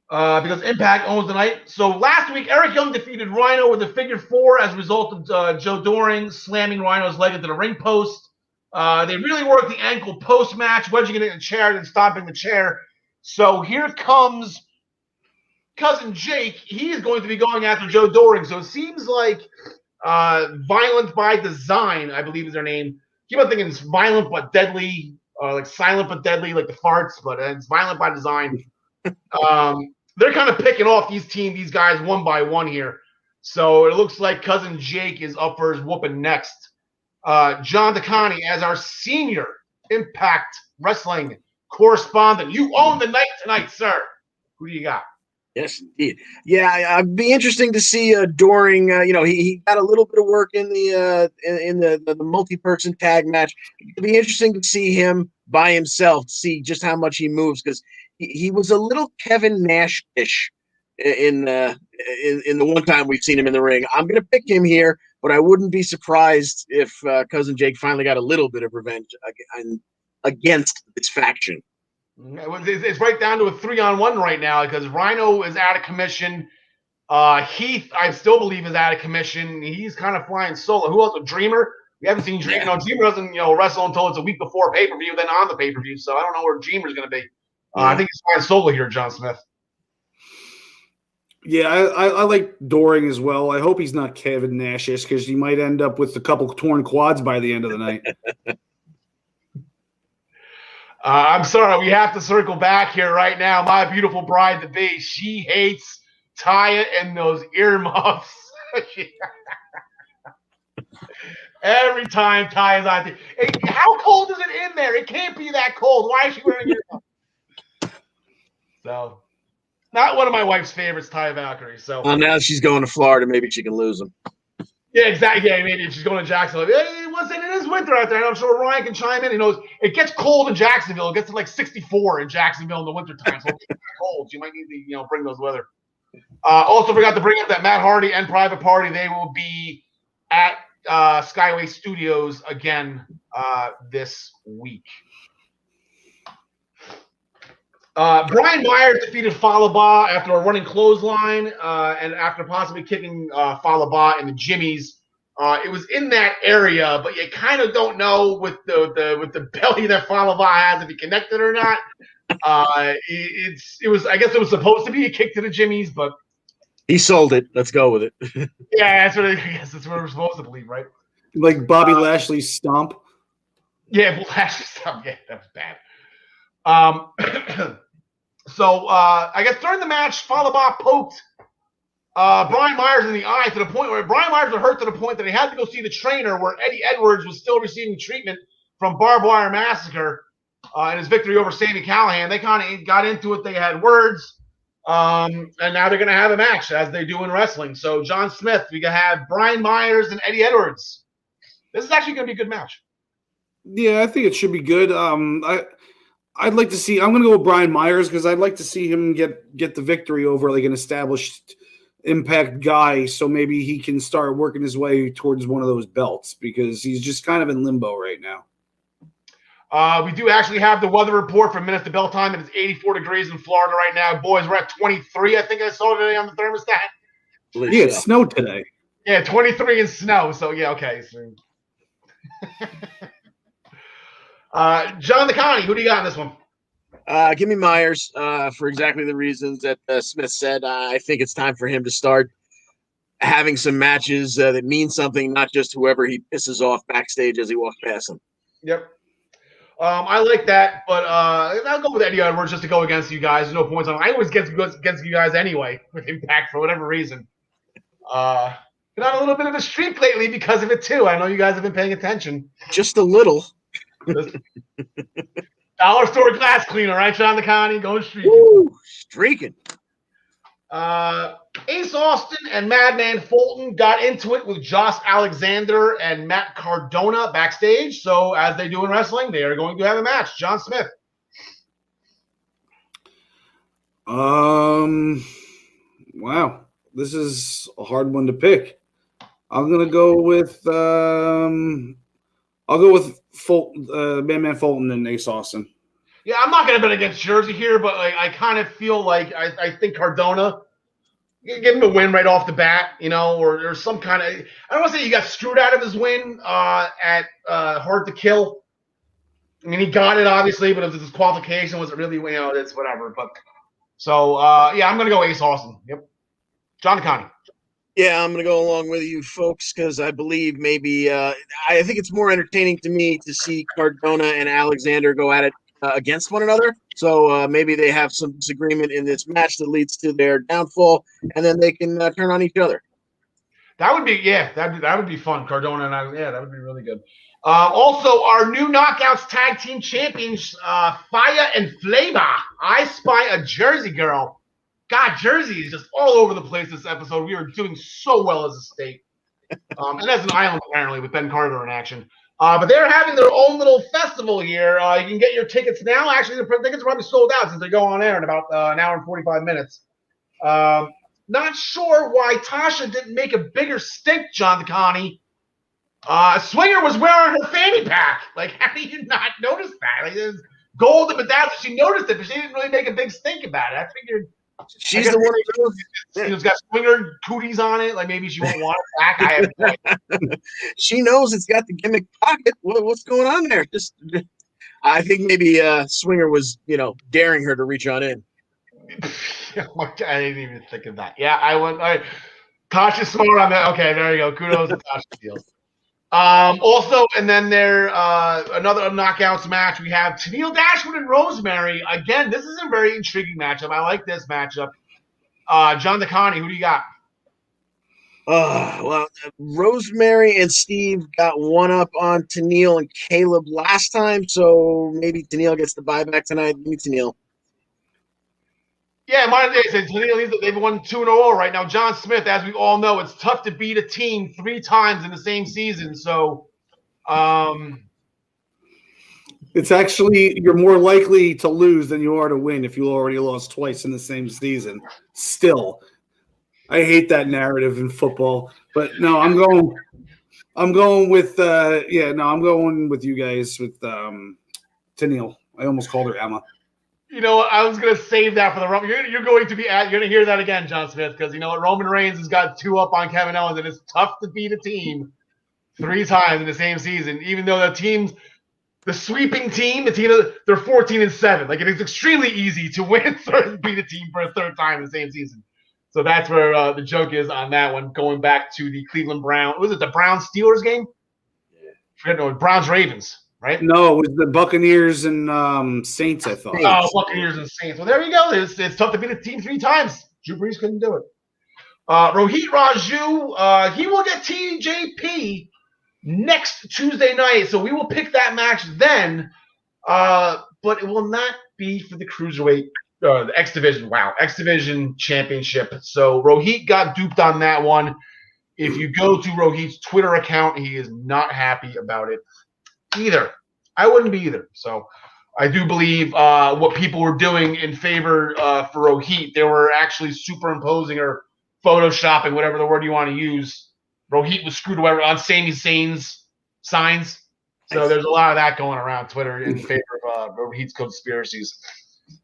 because Impact owns the night. So last week, Eric Young defeated Rhino with a figure 4 as a result of Joe Doring slamming Rhino's leg into the ring post. They really worked the ankle post-match, wedging it in a chair and stomping the chair. So here comes Cousin Jake. He is going to be going after Joe Doring. So it seems like Violent by Design, I believe is their name. Keep on thinking it's Violent but Deadly, like Silent but Deadly, like the farts, but it's Violent by Design. They're kind of picking off these guys one by one here. So it looks like Cousin Jake is up for his whooping next. John DeConnie, as our senior Impact Wrestling correspondent. You own the night tonight, sir. Who do you got? Yes, indeed. Yeah, it'd be interesting to see Doring. He got a little bit of work in the multi-person tag match. It'd be interesting to see him by himself, see just how much he moves, because he was a little Kevin Nash-ish in the one time we've seen him in the ring. I'm going to pick him here, but I wouldn't be surprised if Cousin Jake finally got a little bit of revenge against this faction. It's right down to a 3-on-1 right now because Rhino is out of commission. Heath, I still believe, is out of commission. He's kind of flying solo. Who else? Dreamer? We haven't seen Dreamer. No, Dreamer doesn't wrestle until it's a week before pay-per-view, then on the pay-per-view. So I don't know where Dreamer's going to be. I think he's flying solo here, John Smith. Yeah, I like Doring as well. I hope he's not Kevin Nash-ish because he might end up with a couple torn quads by the end of the night. I'm sorry, we have to circle back here right now. My beautiful bride-to-be, she hates Taya and those earmuffs. Every time Taya's on how cold is it in there? It can't be that cold. Why is she wearing earmuffs? So, not one of my wife's favorites, Taya Valkyrie. So now she's going to Florida. Maybe she can lose them. Yeah, exactly. Yeah, maybe she's going to Jacksonville. It is winter out there. I'm sure Ryan can chime in. He knows it gets cold in Jacksonville. It gets to like 64 in Jacksonville in the wintertime. So it's cold. You might need to bring those weather. Also forgot to bring up that Matt Hardy and Private Party, they will be at Skyway Studios again this week. Brian Myers defeated Falaba after a running clothesline and after possibly kicking Falaba in the jimmies. It was in that area, but you kind of don't know with the belly that Falaba has if he connected or not. It was I guess it was supposed to be a kick to the jimmies, but he sold it. Let's go with it. Yeah, I guess that's what we're supposed to believe, right? Like Bobby Lashley's stomp. Yeah, Lashley's stomp. Yeah, that was bad. So I guess during the match, Falaba poked Brian Myers in the eye to the point where Brian Myers was hurt to the point that he had to go see the trainer where Eddie Edwards was still receiving treatment from Barbed Wire Massacre in his victory over Sami Callihan. They kind of got into it. They had words. And now they're going to have a match as they do in wrestling. So John Smith, we can have Brian Myers and Eddie Edwards. This is actually going to be a good match. Yeah, I think it should be good. I'd like to see. I'm going to go with Brian Myers because I'd like to see him get the victory over like an established Impact guy, so maybe he can start working his way towards one of those belts because he's just kind of in limbo right now. We do actually have the weather report from minutes to bell time. It is 84 degrees in Florida right now. Boys, we're at 23. I think I saw today on the thermostat. Yeah, it snowed today. Yeah, 23 in snow. So yeah, okay. So. John DeConnie, who do you got in this one? Give me Myers for exactly the reasons that Smith said. I think it's time for him to start having some matches that mean something, not just whoever he pisses off backstage as he walks past him. Yep. I like that, but I'll go with Eddie Edwards just to go against you guys. There's no points on. I always get against you guys anyway with Impact for whatever reason. Been on a little bit of a streak lately because of it too. I know you guys have been paying attention. Just a little. Dollar store glass cleaner, right, John the Connie? Going streaking. Woo, streaking. Ace Austin and Madman Fulton got into it with Josh Alexander and Matt Cardona backstage. So, as they do in wrestling, they are going to have a match. John Smith. Wow, this is a hard one to pick. I'm gonna go with Fulton, Madman Fulton and Ace Austin. Yeah, I'm not going to bet against Jersey here, but I kind of feel like I think Cardona, give him a win right off the bat, or some kind of – I don't want to say he got screwed out of his win at Hard to Kill. I mean, he got it, obviously, but his qualification was really, it's whatever. But so, yeah, I'm going to go Ace Austin. Yep. John Connie. Yeah, I'm going to go along with you folks because I believe maybe I think it's more entertaining to me to see Cardona and Alexander go at it against one another. So maybe they have some disagreement in this match that leads to their downfall, and then they can turn on each other. That would be, that would be fun. Cardona and Alexander, that would be really good. Also, our new Knockouts Tag Team Champions, Fire and Flavor. I Spy a Jersey Girl. God, Jersey is just all over the place this episode. We are doing so well as a state. And as an island, apparently, with Ben Carter in action. But they're having their own little festival here. You can get your tickets now. Actually, the tickets are probably sold out since they go on air in about an hour and 45 minutes. Not sure why Tasha didn't make a bigger stink, John Connie. Swinger was wearing her fanny pack. Like, how do you not notice that? Like, there's gold and bedazzled. She noticed it, but she didn't really make a big stink about it. I figured she's the one who's got Swinger cooties on it. Like, maybe she won't want it back. I have no idea. She knows it's got the gimmick pocket. What's going on there? I think maybe Swinger was, daring her to reach on in. I didn't even think of that. Yeah, I went. Tasha's smart on that. Okay, there you go. Kudos to Tasha Steele. Also, and then there another knockouts match. We have Tennille Dashwood and Rosemary. Again, this is a very intriguing matchup. I like this matchup. John DeConnie, who do you got? Well, Rosemary and Steve got one up on Tennille and Caleb last time, so maybe Tennille gets the buyback tonight. Give me Tennille. Yeah, mine says they've won 2 in a row right now. John Smith, as we all know, it's tough to beat a team 3 times in the same season. So, it's actually you're more likely to lose than you are to win if you already lost twice in the same season. Still, I hate that narrative in football. But no, I'm going with I'm going with you guys with Tennille. I almost called her Emma. You know what? I was going to save that for the Roman. You're going to hear that again, John Smith, because you know what? Roman Reigns has got 2 up on Kevin Owens, and it's tough to beat a team 3 times in the same season, even though the sweeping team, they're 14-7. Like, it is extremely easy to beat a team for a 3rd time in the same season. So that's where the joke is on that one, going back to the Cleveland Browns. Was it the Browns-Steelers game? Yeah. Browns-Ravens. Right? No, it was the Buccaneers and Saints, I thought. Oh, Buccaneers and Saints. Well, there you go. It's tough to beat a team 3 times. Drew Brees couldn't do it. Rohit Raju, he will get TJP next Tuesday night, so we will pick that match then. But it will not be for the Cruiserweight, the X Division. Wow, X Division Championship. So Rohit got duped on that one. If you go to Rohit's Twitter account, he is not happy about it either. I wouldn't be either. So I do believe what people were doing in favor for Rohit, they were actually superimposing or photoshopping, whatever the word you want to use. Rohit was screwed away on Sami Zayn's signs. So there's a lot of that going around Twitter in favor of Rohit's conspiracies.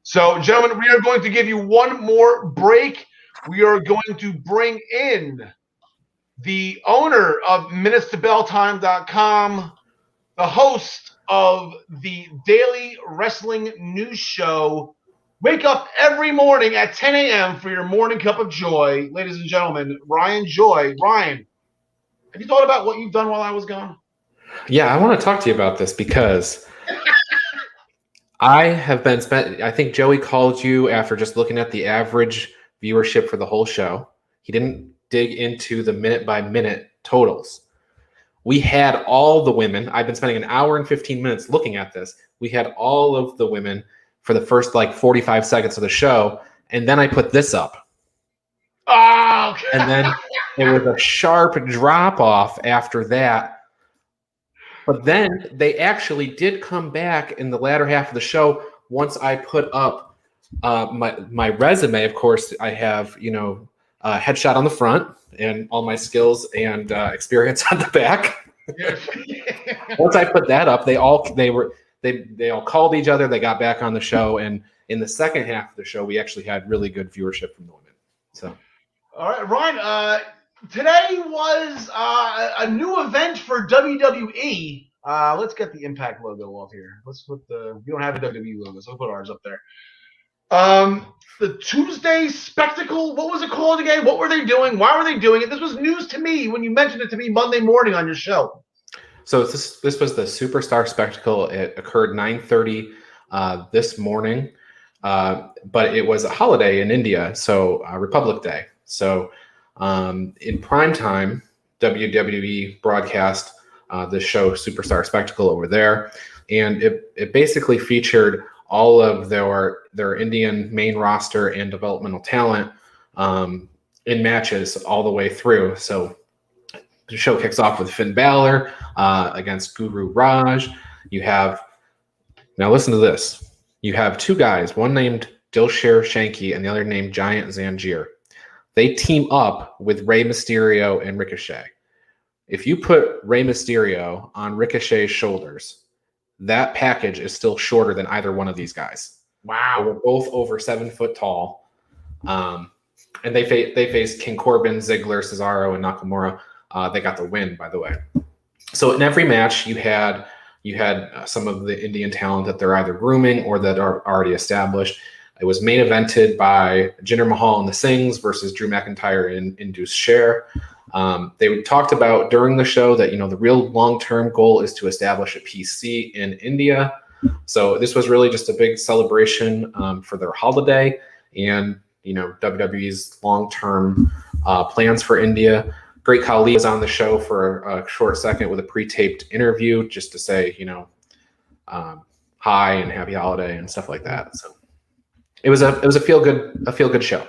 So, gentlemen, we are going to give you one more break. We are going to bring in the owner of MinutesToBellTime.com, the host of the daily wrestling news show. Wake up every morning at 10 a.m. for your morning cup of joy. Ladies and gentlemen, Ryan Joy. Ryan, have you thought about what you've done while I was gone? Yeah, I want to talk to you about this because I think Joey called you after just looking at the average viewership for the whole show. He didn't dig into the minute by minute totals. We had all the women. I've been spending an hour and 15 minutes looking at this. We had all of the women for the first 45 seconds of the show. And then I put this up. Oh, okay. And then it was a sharp drop off after that. But then they actually did come back in the latter half of the show once I put up my resume. Of course, I have, a headshot on the front and all my skills and experience on the back. Once I put that up, they all called each other. They got back on the show, and in the second half of the show, we actually had really good viewership from the women. So, all right, Ryan. Today was a new event for WWE. Let's get the Impact logo off here. Let's put we don't have a WWE logo, so we'll put ours up there. The Tuesday Spectacle, what was it called again? What were they doing? Why were they doing it? This was news to me when you mentioned it to me Monday morning on your show. So this was the Superstar Spectacle. It occurred 9:30 this morning, but it was a holiday in India, so Republic Day. So in prime time, WWE broadcast the show Superstar Spectacle over there, and it basically featured all of their Indian main roster and developmental talent in matches all the way through. So the show kicks off with Finn Balor against Guru Raj. Now listen to this. You have two guys, one named Dilsher Shanky and the other named Giant Zanjeer. They team up with Rey Mysterio and Ricochet. If you put Rey Mysterio on Ricochet's shoulders, that package is still shorter than either one of these guys. Wow. They're both over 7 foot tall. And they faced King Corbin, Ziggler, Cesaro, and Nakamura. They got the win, by the way. So in every match, you had some of the Indian talent that they're either grooming or that are already established. It was main evented by Jinder Mahal and the Singhs versus Drew McIntyre and Indus Sher. They talked about during the show that, the real long-term goal is to establish a PC in India. So this was really just a big celebration for their holiday and, WWE's long-term plans for India. Great Khali was on the show for a short second with a pre-taped interview just to say, hi and happy holiday and stuff like that. So it was a feel good show.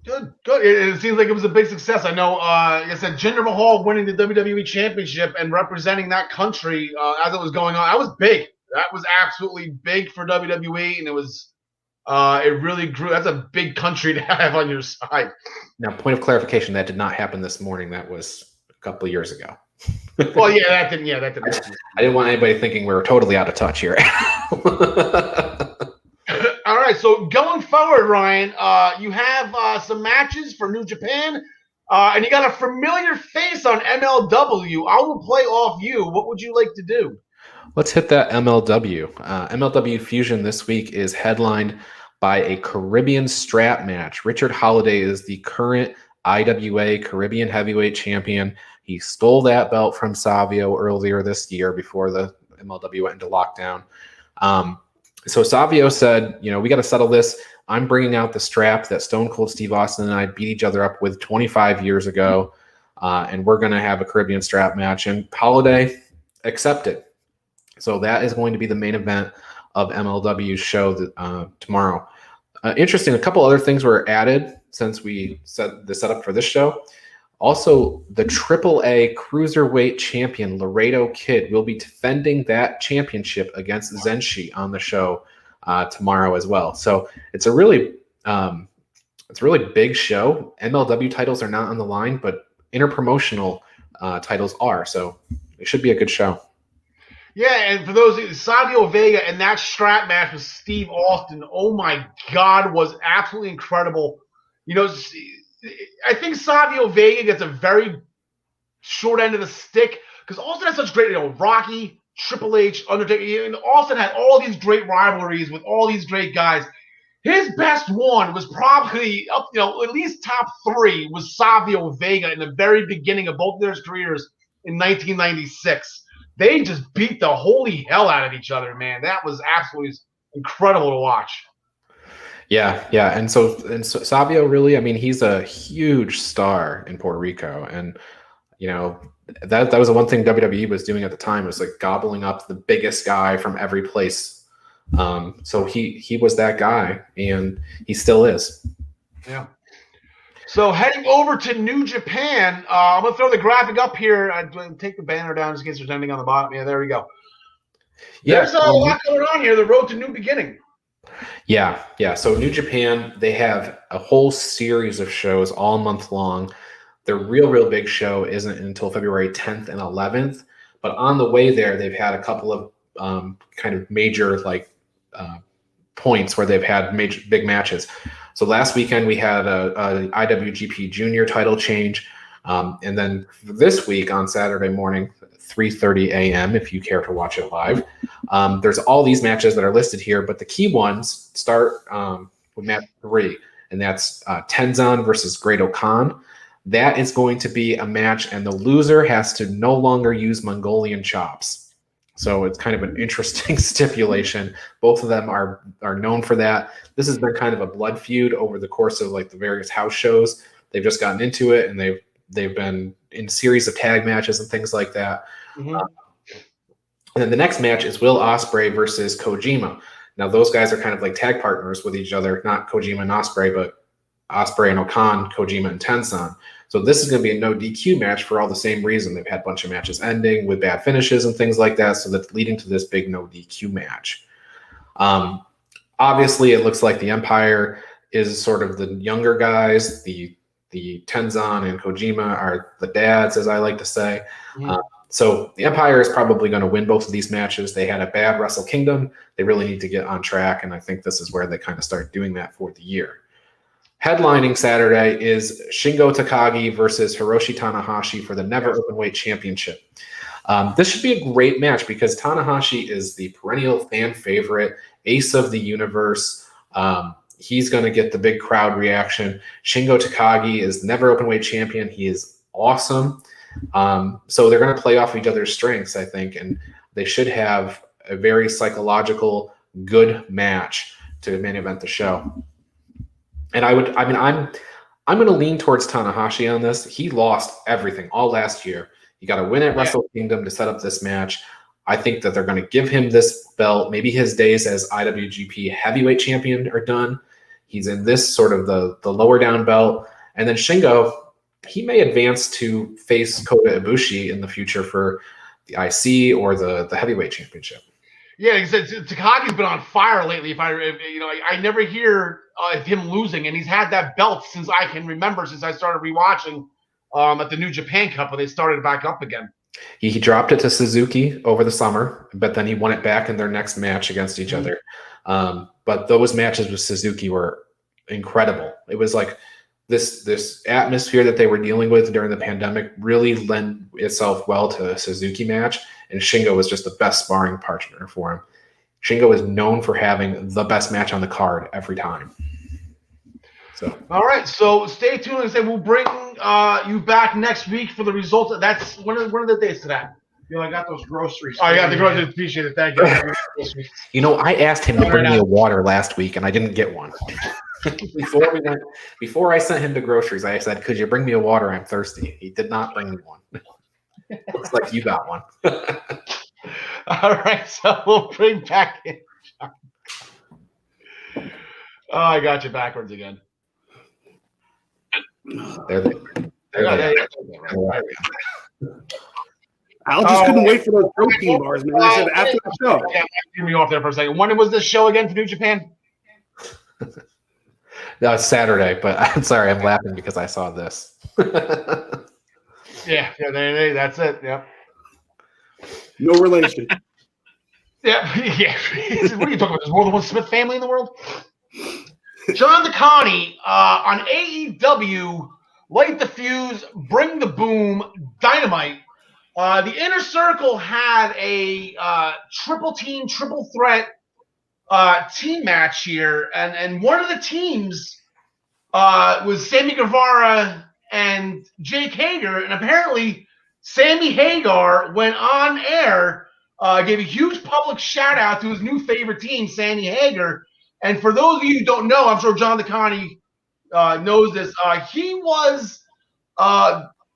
Good. It seems like it was a big success. I know, like I said, Jinder Mahal winning the WWE Championship and representing that country as it was going on. That was big. That was absolutely big for WWE, and it was it really grew. That's a big country to have on your side. Now, point of clarification, that did not happen this morning. That was a couple of years ago. Well, yeah, that didn't happen. I didn't want anybody thinking we were totally out of touch here. All right, so going forward, Ryan, you have some matches for New Japan, and you got a familiar face on MLW. I will play off you. What would you like to do? Let's hit that MLW. MLW Fusion this week is headlined by a Caribbean strap match. Richard Holiday is the current IWA Caribbean Heavyweight Champion. He stole that belt from Savio earlier this year before the MLW went into lockdown. So Savio said, we got to settle this. I'm bringing out the strap that Stone Cold Steve Austin and I beat each other up with 25 years ago, and we're going to have a Caribbean strap match. And Holiday accepted. So that is going to be the main event of MLW's show tomorrow. Interesting, a couple other things were added since we set the setup for this show. Also, the AAA Cruiserweight Champion, Laredo Kid, will be defending that championship against Zenshi on the show tomorrow as well. So it's a really big show. MLW titles are not on the line, but interpromotional titles are. So it should be a good show. Yeah, and for those, Savio Vega and that strap match with Steve Austin, oh my God, was absolutely incredible. I think Savio Vega gets a very short end of the stick because Austin has such great, Rocky, Triple H, Undertaker, and Austin had all these great rivalries with all these great guys. His best one was probably up, at least top 3 was Savio Vega in the very beginning of both their careers in 1996. They just beat the holy hell out of each other, man. That was absolutely incredible to watch. Yeah, and so Savio really, I mean, he's a huge star in Puerto Rico, and that was the one thing WWE was doing at the time, was like gobbling up the biggest guy from every place. So he was that guy, and he still is. Yeah. So heading over to New Japan, I'm going to throw the graphic up here. Take the banner down just in case there's anything on the bottom. Yeah, there we go. Yeah, there's a lot going on here. The road to new beginning. Yeah. So New Japan, they have a whole series of shows all month long. Their real big show isn't until February 10th and 11th, but on the way there, they've had a couple of kind of major points where they've had big matches. So last weekend we had a IWGP Junior title change, and then this week on Saturday morning, 3:30 a.m. if you care to watch it live, there's all these matches that are listed here, but the key ones start with match 3, and that's Tenzon versus Gradocon. That is going to be a match, and the loser has to no longer use Mongolian chops. So it's kind of an interesting stipulation. Both of them are known for that. This has been kind of a blood feud over the course of the various house shows. They've just gotten into it, and they've been in series of tag matches and things like that. Mm-hmm. And then the next match is Will Osprey versus Kojima. Now those guys are kind of like tag partners with each other, not Kojima and Osprey, but Osprey and Okan, Kojima and Tenzon. So this is going to be a no DQ match for all the same reason. They've had a bunch of matches ending with bad finishes and things like that, so that's leading to this big no DQ match. Obviously, it looks like the Empire is sort of the younger guys. The Tenzon and Kojima are the dads, as I like to say. Mm-hmm. So the Empire is probably going to win both of these matches. They had a bad Wrestle Kingdom. They really need to get on track, and I think this is where they kind of start doing that for the year. Headlining Saturday is Shingo Takagi versus Hiroshi Tanahashi for the Never Openweight Championship. This should be a great match because Tanahashi is the perennial fan favorite, ace of the universe. He's going to get the big crowd reaction. Shingo Takagi is the Never Openweight champion. He is awesome. So they're going to play off each other's strengths, I think, and they should have a very psychological, good match to main event the show. And I'm going to lean towards Tanahashi on this. He lost everything all last year. You got to win at Wrestle Kingdom to set up this match. I think that they're going to give him this belt. Maybe his days as IWGP Heavyweight Champion are done. He's in this sort of the lower down belt. And then Shingo, he may advance to face Kota Ibushi in the future for the IC or the Heavyweight Championship. Yeah, because Takagi's been on fire lately. I never hear of him losing, and he's had that belt since I can remember, since I started rewatching at the New Japan Cup when they started back up again. He dropped it to Suzuki over the summer, but then he won it back in their next match against each other. But those matches with Suzuki were incredible. It was like this atmosphere that they were dealing with during the pandemic really lent itself well to a Suzuki match, and Shingo was just the best sparring partner for him. Shingo is known for having the best match on the card every time. So, all right, so stay tuned. And say we'll bring you back next week for the results. That's when are the days to that? I got those groceries. Oh, yeah, the groceries. Appreciate it. Thank you. I asked him to bring me a water last week, and I didn't get one. Before I sent him to groceries, I said, "Could you bring me a water? I'm thirsty." He did not bring me one. Looks like you got one. All right, so we'll bring back in. Oh, I got you backwards again. There they are. Al just couldn't wait for those protein bars, man. I said after the show. Yeah, threw me off there for a second. When was this show again for New Japan? That was Saturday, but I'm sorry, I'm laughing because I saw this. Yeah, that's it. Yep. No relation. Yeah. What are you talking about? There's more than one Smith family in the world? John DeConnie on AEW, Light the Fuse, Bring the Boom, Dynamite. The Inner Circle had a triple threat team match here, and one of the teams was Sammy Guevara and Jake Hager, and apparently Sammy Hagar went on air gave a huge public shout out to his new favorite team, Sammy Hagar. And for those of you who don't know, I'm sure John DeConnie knows this.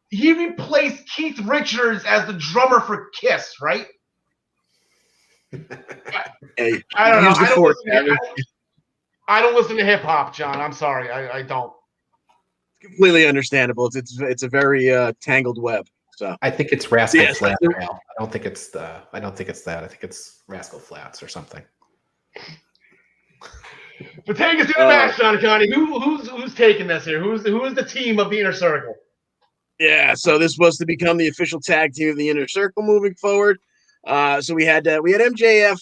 He replaced Keith Richards as the drummer for Kiss, right? Hey, I don't know. use the force, I don't listen to hip hop, John. I'm sorry, I don't. completely understandable. It's a very tangled web. So I think it's Rascal Yes, Flatts. Al. I don't think it's that. I think it's Rascal Flats or something. But take us to the match, John Connie. Who's taking this here? Who is the team of the Inner Circle? yeah, so this was to become the official tag team of the Inner Circle moving forward. So we had MJF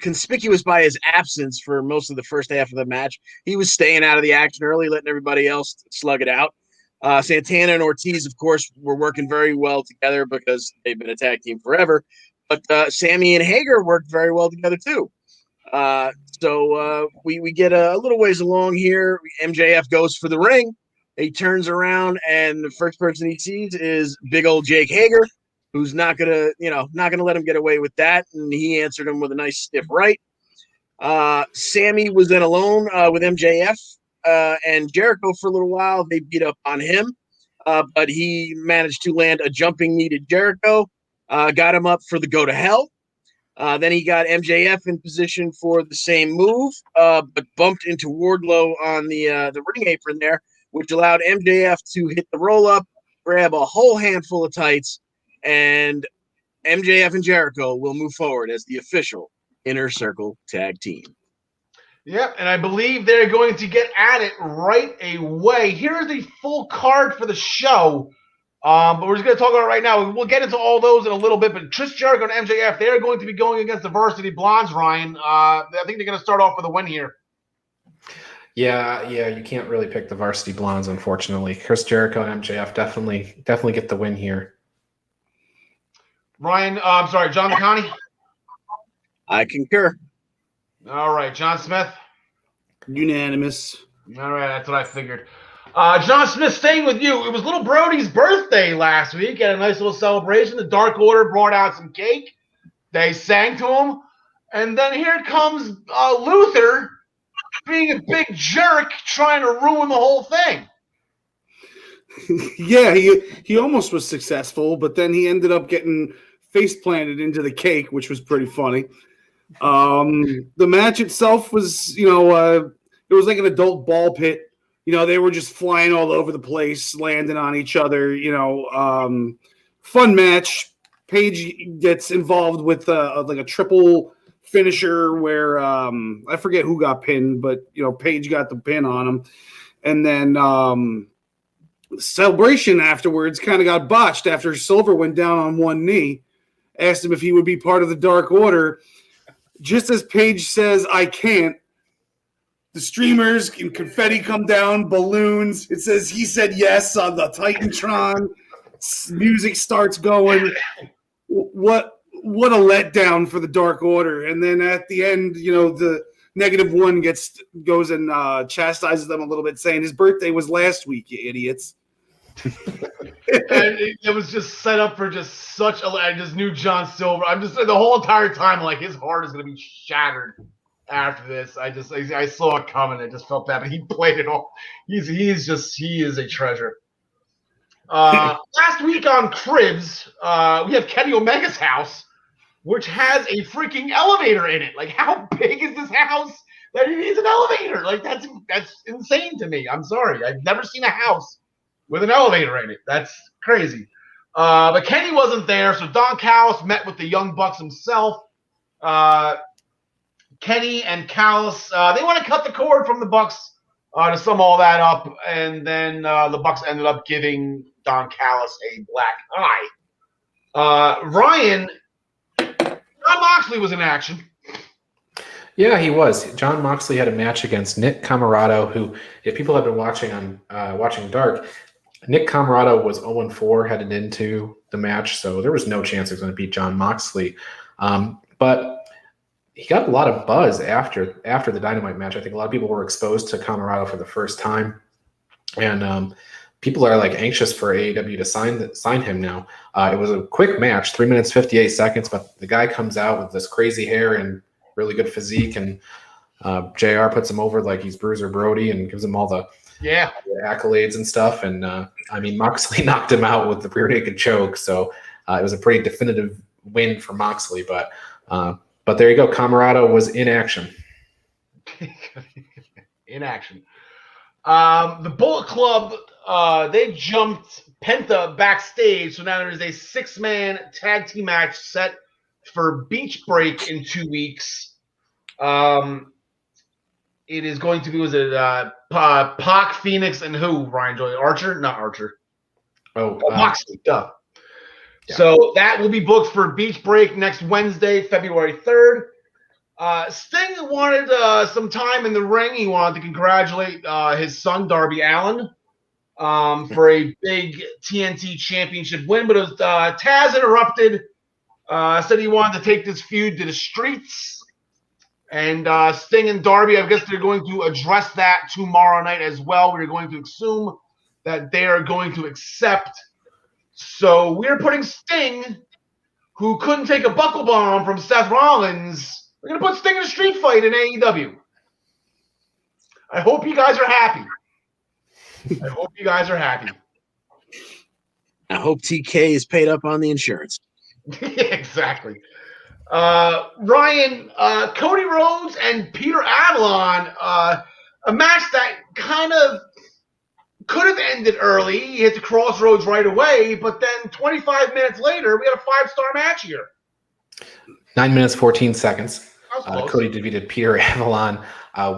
conspicuous by his absence for most of the first half of the match. He was staying out of the action early, letting everybody else slug it out. Santana and Ortiz, of course, were working very well together because they've been a tag team forever. But Sammy and Hager worked very well together too. So we get a little ways along here. MJF goes for the ring. He turns around, and the first person he sees is big old Jake Hager, who's not gonna let him get away with that. And he answered him with a nice stiff right. Sammy was then alone with MJF and Jericho for a little while. They beat up on him, but he managed to land a jumping knee to Jericho, got him up for the go to hell. Then he got MJF in position for the same move, but bumped into Wardlow on the ring apron there, which allowed MJF to hit the roll up, grab a whole handful of tights, and MJF and Jericho will move forward as the official Inner Circle tag team. Yep, and I believe they're going to get at it right away. Here's the full card for the show, but we're just going to talk about it right now. We'll get into all those in a little bit, but Chris Jericho and MJF, they're going to be going against the Varsity Blondes, Ryan. I think they're going to start off with a win here. Yeah, you can't really pick the Varsity Blondes, unfortunately. Chris Jericho and MJF definitely get the win here. Ryan, John DeConnie? I concur. All right, John Smith? Unanimous. All right, that's what I figured. John Smith, staying with you. It was little Brody's birthday last week. Had a nice little celebration. The Dark Order brought out some cake. They sang to him. And then here comes Luther being a big jerk trying to ruin the whole thing. Yeah, he almost was successful, but then he ended up getting face planted into the cake, which was pretty funny. The match itself was, it was like an adult ball pit. They were just flying all over the place, landing on each other. Fun match. Paige gets involved with like a triple finisher where I forget who got pinned, but Paige got the pin on him, and then the celebration afterwards kind of got botched after Silver went down on one knee, asked him if he would be part of the Dark Order. Just as Paige says, "I can't," the streamers and confetti come down, balloons. It says he said yes on the Titantron. Music starts going. What a letdown for the Dark Order. And then at the end, the -1 goes and chastises them a little bit, saying his birthday was last week, you idiots. And it was just set up for just such I just knew John Silver. I'm just the whole entire time like his heart is going to be shattered after this. I saw it coming. I just felt bad, but he played it all. He is a treasure. Last week on Cribs, we have Kenny Omega's house, which has a freaking elevator in it. Like, how big is this house that it needs an elevator? Like, that's insane to me. I'm sorry. I've never seen a house with an elevator in it. That's crazy. But Kenny wasn't there, so Don Callis met with the Young Bucks himself. Kenny and Callis, they want to cut the cord from the Bucks to sum all that up, and then the Bucks ended up giving Don Callis a black eye. Ryan, Jon Moxley was in action. Yeah, he was. Jon Moxley had a match against Nick Comoroto, who, if people have been watching Dark, Nick Comoroto was 0-4 headed into the match, so there was no chance he was going to beat Jon Moxley. But he got a lot of buzz after the Dynamite match. I think a lot of people were exposed to Comoroto for the first time. And people are like anxious for AEW to sign him now. It was a quick match, 3 minutes 58 seconds, but the guy comes out with this crazy hair and really good physique, and JR puts him over like he's Bruiser Brody and gives him all the accolades and stuff. And Moxley knocked him out with the rear naked choke, so it was a pretty definitive win for Moxley. But there you go, Camarado was in action. In action. The Bullet Club, they jumped Penta backstage, so now there's a 6-man tag team match set for Beach Break in 2 weeks. It is going to be, Pac, Phoenix, and who, Ryan Joy? Archer? Not Archer. Moxley, duh. Yeah. So that will be booked for Beach Break next Wednesday, February 3rd. Sting wanted some time in the ring. He wanted to congratulate his son, Darby Allin, for a big TNT championship win. But it was, Taz interrupted, said he wanted to take this feud to the streets. And Sting and Darby, I guess they're going to address that tomorrow night as well. We're going to assume that they are going to accept. So we're putting Sting, who couldn't take a buckle bomb from Seth Rollins, we're going to put Sting in a street fight in AEW. I hope you guys are happy. I hope TK is paid up on the insurance. Exactly. Ryan, Cody Rhodes and Peter Avalon, a match that kind of could have ended early. He hit the crossroads right away, but then 25 minutes later, we had a 5-star match here. 9 minutes, 14 seconds. Cody defeated Peter Avalon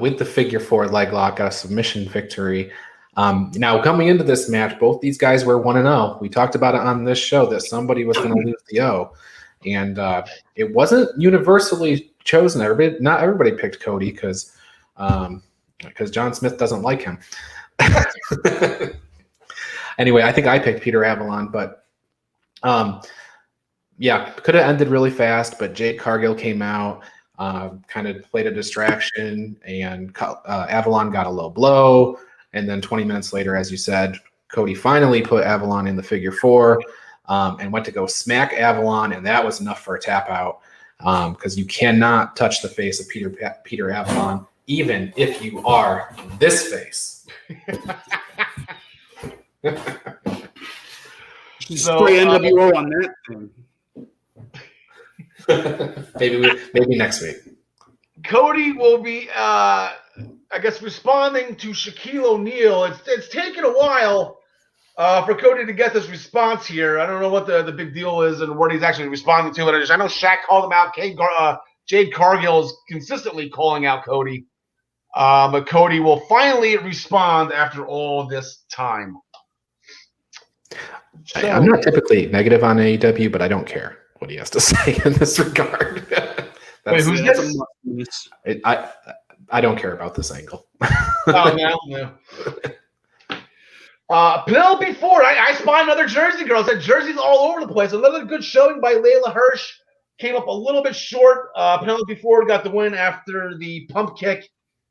with the figure 4 leg lock, got a submission victory. Now, coming into this match, both these guys were 1-0. We talked about it on this show that somebody was going to lose the O. And it wasn't universally chosen. Not everybody picked Cody because John Smith doesn't like him. Anyway, I think I picked Peter Avalon, but could have ended really fast. But Jade Cargill came out, kind of played a distraction, and Avalon got a low blow. And then 20 minutes later, as you said, Cody finally put Avalon in the figure 4. And went to go smack Avalon, and that was enough for a tap out because you cannot touch the face of Peter Avalon, even if you are this face. Spray NWO on that thing. maybe next week. Cody will be, I guess, responding to Shaquille O'Neal. It's taken a while for Cody to get this response here. I don't know what the big deal is and what he's actually responding to. But I know Shaq called him out. Jade Cargill is consistently calling out Cody. But Cody will finally respond after all this time. So, I'm not typically negative on AEW, but I don't care what he has to say in this regard. Wait, who's this? I don't care about this angle. Oh, no. Penelope Ford, I spy another Jersey girl. Said Jersey's all over the place. Another good showing by Layla Hirsch. Came up a little bit short. Penelope Ford got the win after the pump kick,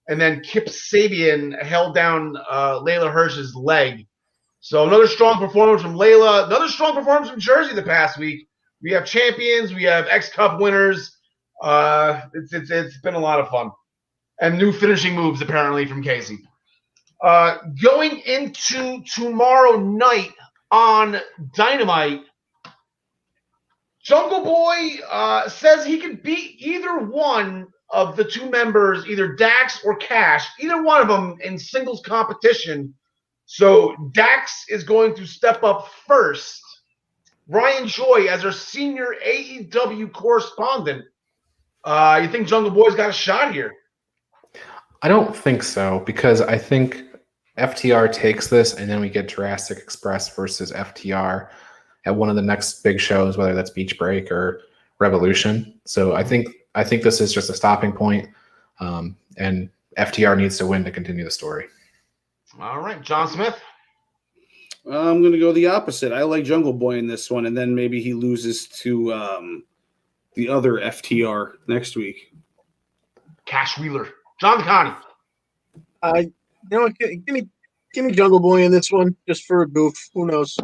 and then Kip Sabian held down Layla Hirsch's leg. So another strong performance from Layla. Another strong performance from Jersey the past week. We have champions. We have X-Cup winners. It's been a lot of fun. And new finishing moves, apparently, from Casey. Going into tomorrow night on Dynamite, Jungle Boy says he could beat either one of the two members, either Dax or Cash, either one of them in singles competition. So Dax is going to step up first. Ryan Joy, as our senior AEW correspondent, you think Jungle Boy's got a shot here? I don't think so, because I think FTR takes this, and then we get Jurassic Express versus FTR at one of the next big shows, whether that's Beach Break or Revolution. So I think this is just a stopping point, and FTR needs to win to continue the story. All right, John Smith. I'm going to go the opposite. I like Jungle Boy in this one, and then maybe he loses to the other FTR next week. Cash Wheeler. John Connie. Give me Give me Jungle Boy in this one, just for a goof. Who knows?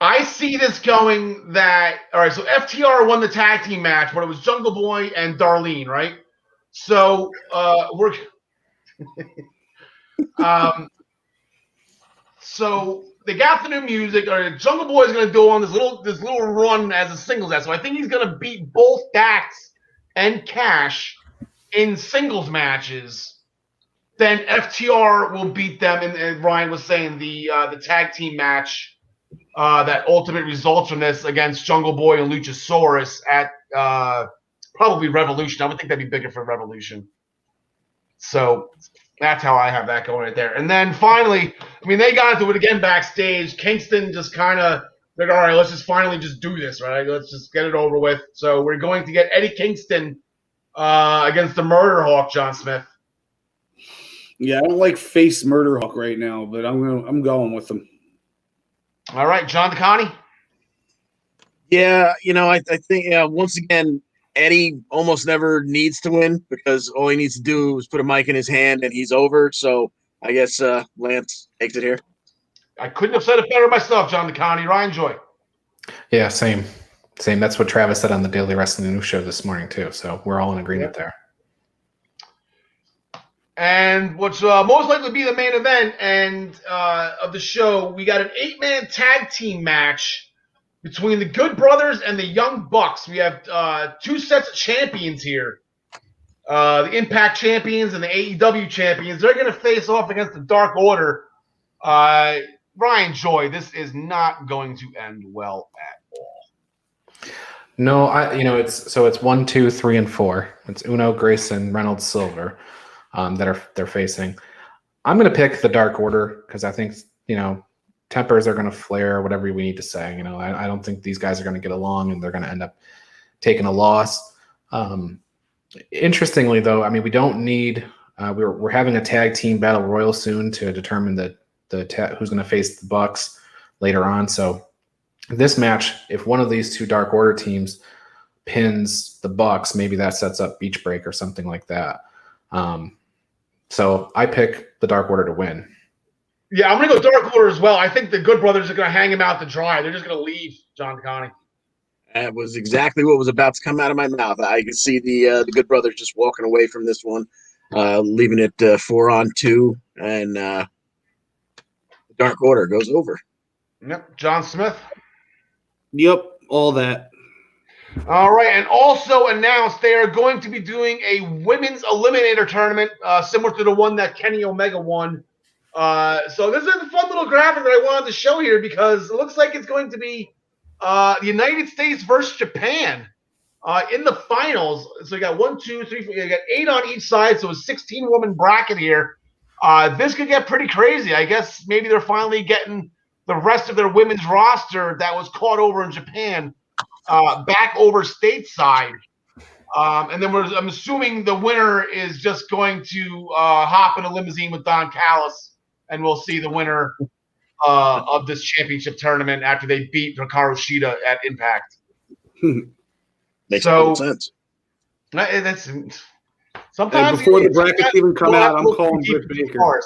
I see this going that all right. So FTR won the tag team match, but it was Jungle Boy and Darlene, right? So we're so they got the new music. Or Jungle Boy is going to go on this little run as a singles act. So I think he's going to beat both Dax and Cash in singles matches. Then FTR will beat them, and Ryan was saying the tag team match. That ultimate results from this against Jungle Boy and Luchasaurus at probably Revolution. I would think that'd be bigger for Revolution. So that's how I have that going right there. And then finally, I mean, they got into it again backstage. Kingston just kind of, they're all right, let's just finally just do this, right? Let's just get it over with. So we're going to get Eddie Kingston against the Murder Hawk, John Smith. Yeah, I don't like face Murder Hawk right now, but I'm going with them. All right, John DeConnie. Yeah, I think once again, Eddie almost never needs to win because all he needs to do is put a mic in his hand and he's over. So I guess Lance takes it here. I couldn't have said it better myself, John DeConnie. Ryan Joy. Yeah, same. That's what Travis said on the Daily Wrestling News show this morning too. So we're all in agreement there. And what's most likely to be the main event of the show, we got an 8-man tag team match between the Good Brothers and the Young Bucks. We have 2 sets of champions here. The Impact champions and the AEW champions. They're going to face off against the Dark Order. Ryan Joy, this is not going to end well at all. No, it's 1, 2, 3, and 4. It's Uno, Grayson, Reynolds, Silver. They're facing. I'm going to pick the Dark Order because I think tempers are going to flare, whatever we need to say. I don't think these guys are going to get along, and they're going to end up taking a loss. Interestingly, though, I mean, we don't need. We're having a tag team battle royal soon to determine who's going to face the Bucks later on. So this match, if one of these 2 Dark Order teams pins the Bucks, maybe that sets up Beach Break or something like that. So I pick the Dark Order to win. Yeah, I'm going to go Dark Order as well. I think the Good Brothers are going to hang him out to dry. They're just going to leave, John DeConnie. That was exactly what was about to come out of my mouth. I could see the Good Brothers just walking away from this one, leaving it 4-on-2, and the Dark Order goes over. Yep, John Smith. Yep, all that. All right, and also announced they are going to be doing a women's eliminator tournament similar to the one that Kenny Omega won. So this is a fun little graphic that I wanted to show here because it looks like it's going to be the United States versus Japan in the finals. So you got 1, 2, 3, 4, you got 8 on each side, so a 16-woman bracket here. This could get pretty crazy. I guess maybe they're finally getting the rest of their women's roster that was caught over in Japan back over stateside. And then I'm assuming the winner is just going to hop in a limousine with Don Callis, and we'll see the winner of this championship tournament after they beat Hikaru Shida at Impact. Makes total sense. That's sometimes before the brackets even come out, I'm calling Britt Baker.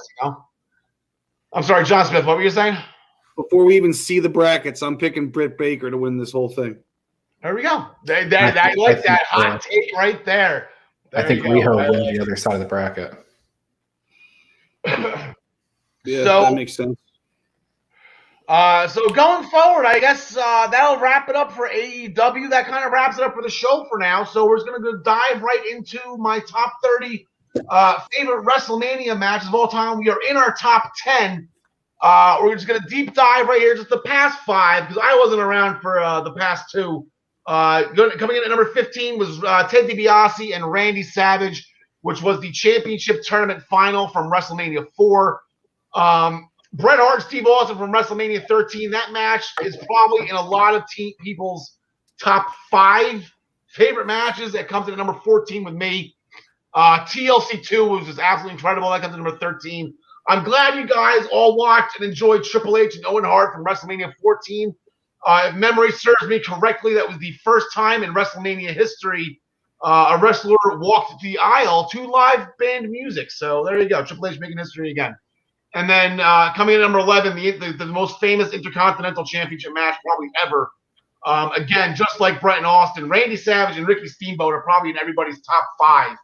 I'm sorry, John Smith. What were you saying? Before we even see the brackets, I'm picking Britt Baker to win this whole thing. There we go. I like that hot take right there. I think Riho wins the other side of the bracket. Yeah, that makes sense. So going forward, I guess that'll wrap it up for AEW. That kind of wraps it up for the show for now. So we're just going to go dive right into my top 30 favorite WrestleMania matches of all time. We are in our top 10. We're just going to deep dive right here, just the past 5, because I wasn't around for the past 2. Coming in at number 15 was Ted DiBiase and Randy Savage, which was the championship tournament final from WrestleMania 4. Bret Hart, Steve Austin from WrestleMania 13. That match is probably in a lot of people's top 5 favorite matches. That comes in at number 14 with me. TLC 2 was just absolutely incredible. That comes in number 13. I'm glad you guys all watched and enjoyed Triple H and Owen Hart from WrestleMania 14. If memory serves me correctly, that was the first time in WrestleMania history a wrestler walked the aisle to live band music. So there you go. Triple H making history again. And then coming in number 11, the most famous Intercontinental Championship match probably ever. Again, just like Brett and Austin, Randy Savage and Ricky Steamboat are probably in everybody's top 5.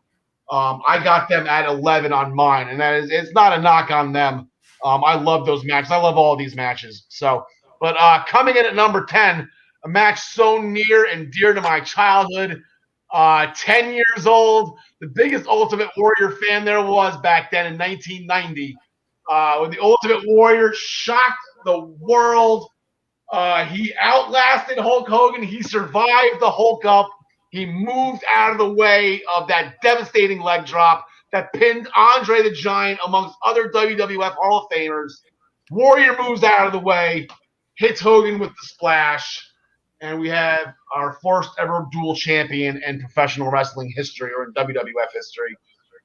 I got them at 11 on mine, and it's not a knock on them. I love those matches. I love all these matches. So, but coming in at number 10, a match so near and dear to my childhood. 10 years old, the biggest Ultimate Warrior fan there was back then in 1990. When the Ultimate Warrior shocked the world. He outlasted Hulk Hogan. He survived the Hulk up. He moved out of the way of that devastating leg drop that pinned Andre the Giant amongst other WWF Hall of Famers. Warrior moves out of the way, hits Hogan with the splash, and we have our first ever dual champion in professional wrestling history, or in WWF history.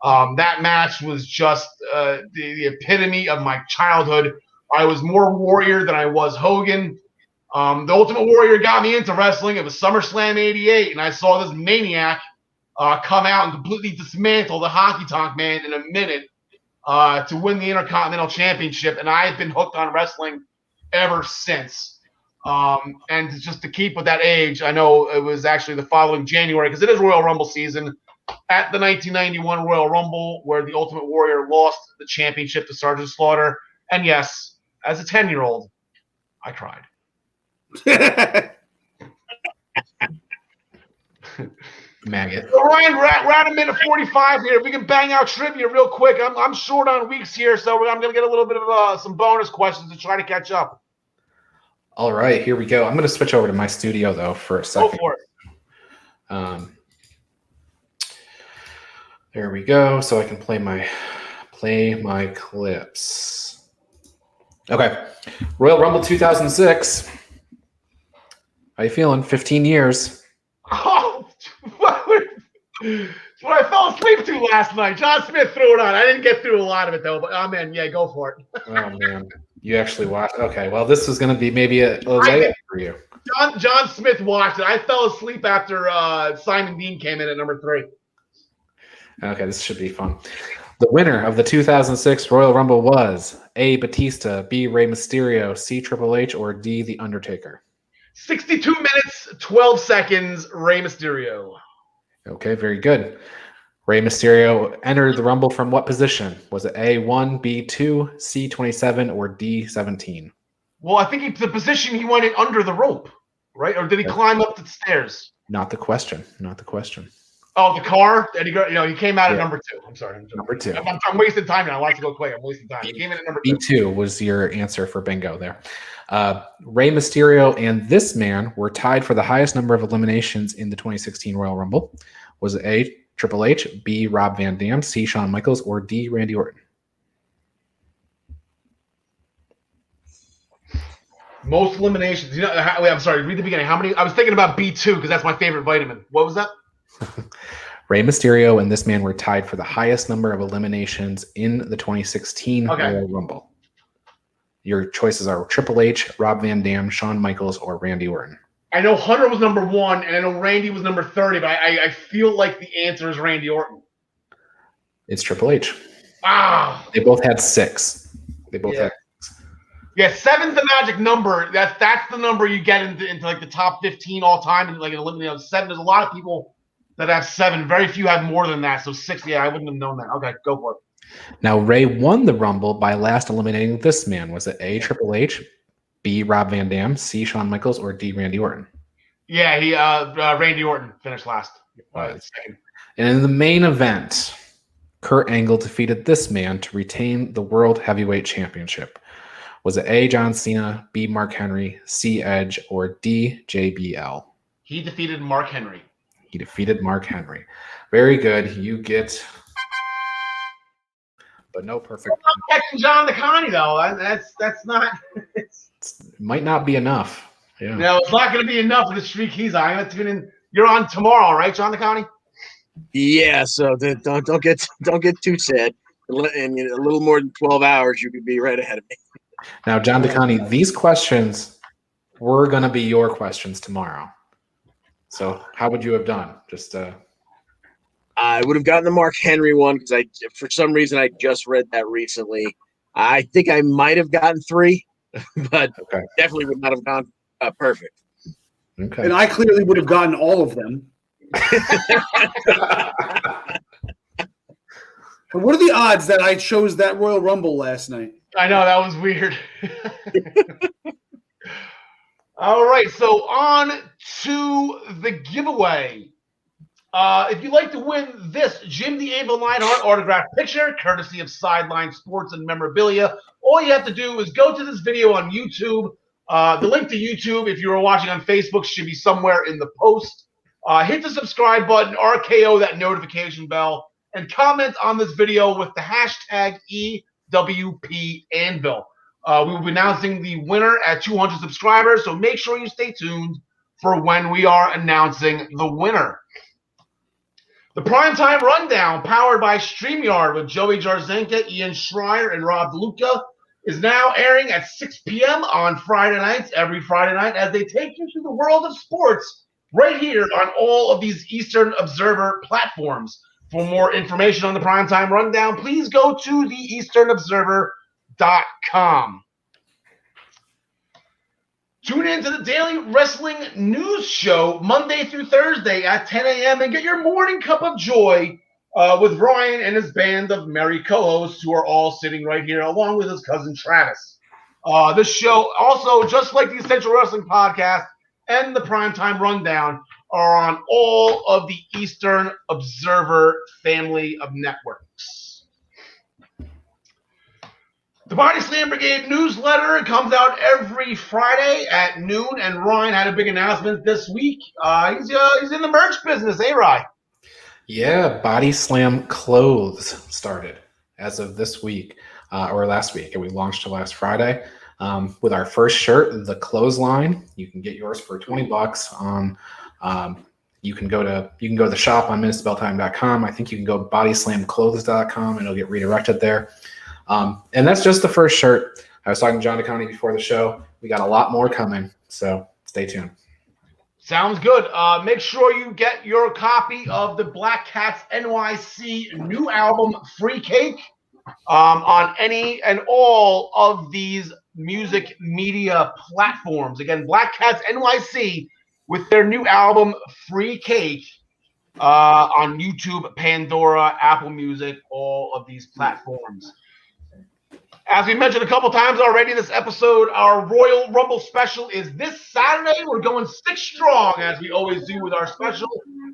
That match was just the epitome of my childhood. I was more Warrior than I was Hogan. The Ultimate Warrior got me into wrestling. It was SummerSlam '88, and I saw this maniac come out and completely dismantle the Honky Tonk Man in a minute to win the Intercontinental Championship, and I've been hooked on wrestling ever since. And just to keep with that age, I know it was actually the following January, because it is Royal Rumble season, at the 1991 Royal Rumble, where the Ultimate Warrior lost the championship to Sergeant Slaughter. And yes, as a 10-year-old, I cried. Maggot. So Ryan, we're at a minute 45 here. If we can bang out trivia real quick. I'm short on weeks here, so I'm going to get a little bit of some bonus questions to try to catch up. All right, here we go. I'm going to switch over to my studio, though, for a second. Go for it. There we go. So I can play my clips. Okay. Royal Rumble 2006. How you feeling? 15 years. Oh, what I fell asleep to last night. John Smith threw it on. I didn't get through a lot of it, though, but I'm in. Yeah, go for it. Oh, man. You actually watched. Okay, well, this was going to be maybe a layup for you. John Smith watched it. I fell asleep after Simon Dean came in at number 3. Okay, this should be fun. The winner of the 2006 Royal Rumble was A. Batista, B. Rey Mysterio, C. Triple H, or D. The Undertaker. 62 minutes, 12 seconds, Rey Mysterio. Okay, very good. Rey Mysterio entered the Rumble from what position? Was it A1, B2, C27, or D17? Well, I think the position he went in under the rope, right? Or did he climb up the stairs? Not the question. Not the question. Oh, the car? He came out at number 2. I'm sorry. Number 2. I'm wasting time now. I like to go quick. I'm wasting time. He came in at number 2. B2 was your answer for bingo there. Rey Mysterio and this man were tied for the highest number of eliminations in the 2016 Royal Rumble. Was it A, Triple H, B, Rob Van Dam, C, Shawn Michaels, or D, Randy Orton? Most eliminations. I'm sorry. Read the beginning. How many? I was thinking about B2 because that's my favorite vitamin. What was that? Rey Mysterio and this man were tied for the highest number of eliminations in the 2016 Royal Rumble. Your choices are Triple H, Rob Van Dam, Shawn Michaels, or Randy Orton. I know Hunter was number 1, and I know Randy was number 30, but I feel like the answer is Randy Orton. It's Triple H. Wow. They both had 6. They both had 6. Yeah, 7's the magic number. That's the number you get into like the top 15 all time, and like 7. There's a lot of people that have 7. Very few have more than that. So 6, I wouldn't have known that. Okay, go for it. Now, Rey won the Rumble by last eliminating this man. Was it A, Triple H, B, Rob Van Dam, C, Shawn Michaels, or D, Randy Orton? Yeah, Randy Orton finished last. Second. And in the main event, Kurt Angle defeated this man to retain the World Heavyweight Championship. Was it A, John Cena, B, Mark Henry, C, Edge, or D, JBL? He defeated Mark Henry. He defeated Mark Henry. Very good. You get... But no perfect. I'm catching John the Connie, though. That's not... It might not be enough. Yeah. No, it's not going to be enough for the streak he's on. I'm going to tune in. You're on tomorrow, right, John the Connie? Yeah, so don't get too sad. In a little more than 12 hours, you could be right ahead of me. Now, John DeConnie, these questions were going to be your questions tomorrow. So how would you have done? I would have gotten the Mark Henry one because for some reason I just read that recently. I think I might have gotten 3, but Okay. definitely would not have gone perfect. Okay. And I clearly would have gotten all of them. And what are the odds that I chose that Royal Rumble last night? I know, that was weird. All right, so on to the giveaway. If you'd like to win this Jim the Anvil Neidhart autographed picture, courtesy of Sideline Sports and Memorabilia, all you have to do is go to this video on YouTube. The link to YouTube, if you were watching on Facebook, should be somewhere in the post. Hit the subscribe button, RKO that notification bell, and comment on this video with the hashtag EWPAnvil. We will be announcing the winner at 200 subscribers, so make sure you stay tuned for when we are announcing the winner. The Primetime Rundown, powered by StreamYard with Joey Jarzenka, Ian Schreier, and Rob DeLuca, is now airing at 6 p.m. on Friday nights, every Friday night, as they take you through the world of sports right here on all of these Eastern Observer platforms. For more information on the Primetime Rundown, please go to theeasternobserver.com. Tune in to the Daily Wrestling News Show Monday through Thursday at 10 a.m. and get your morning cup of joy with Ryan and his band of merry co-hosts who are all sitting right here along with his cousin Travis. This show also, just like the Essential Wrestling Podcast and the Primetime Rundown, are on all of the Eastern Observer family of networks. The Body Slam Brigade newsletter comes out every Friday at noon, and Ryan had a big announcement this week. He's in the merch business, Ryan? Yeah, Body Slam clothes started as of this week or last week, and we launched it last Friday with our first shirt, the Clothesline. You can get yours for $20 on. You can go to the shop on minutesbelltime.com. I think you can go bodyslamclothes.com and it'll get redirected there. And that's just the first shirt. I was talking to John DeConnie before the show. We got a lot more coming, so stay tuned. Sounds good. Make sure you get your copy of the Black Cats NYC new album, Free Cake, on any and all of these music media platforms. Again, Black Cats NYC with their new album, Free Cake, on YouTube, Pandora, Apple Music, all of these platforms. As we mentioned a couple times already in this episode, our Royal Rumble special is this Saturday. We're going 6 strong, as we always do with our special.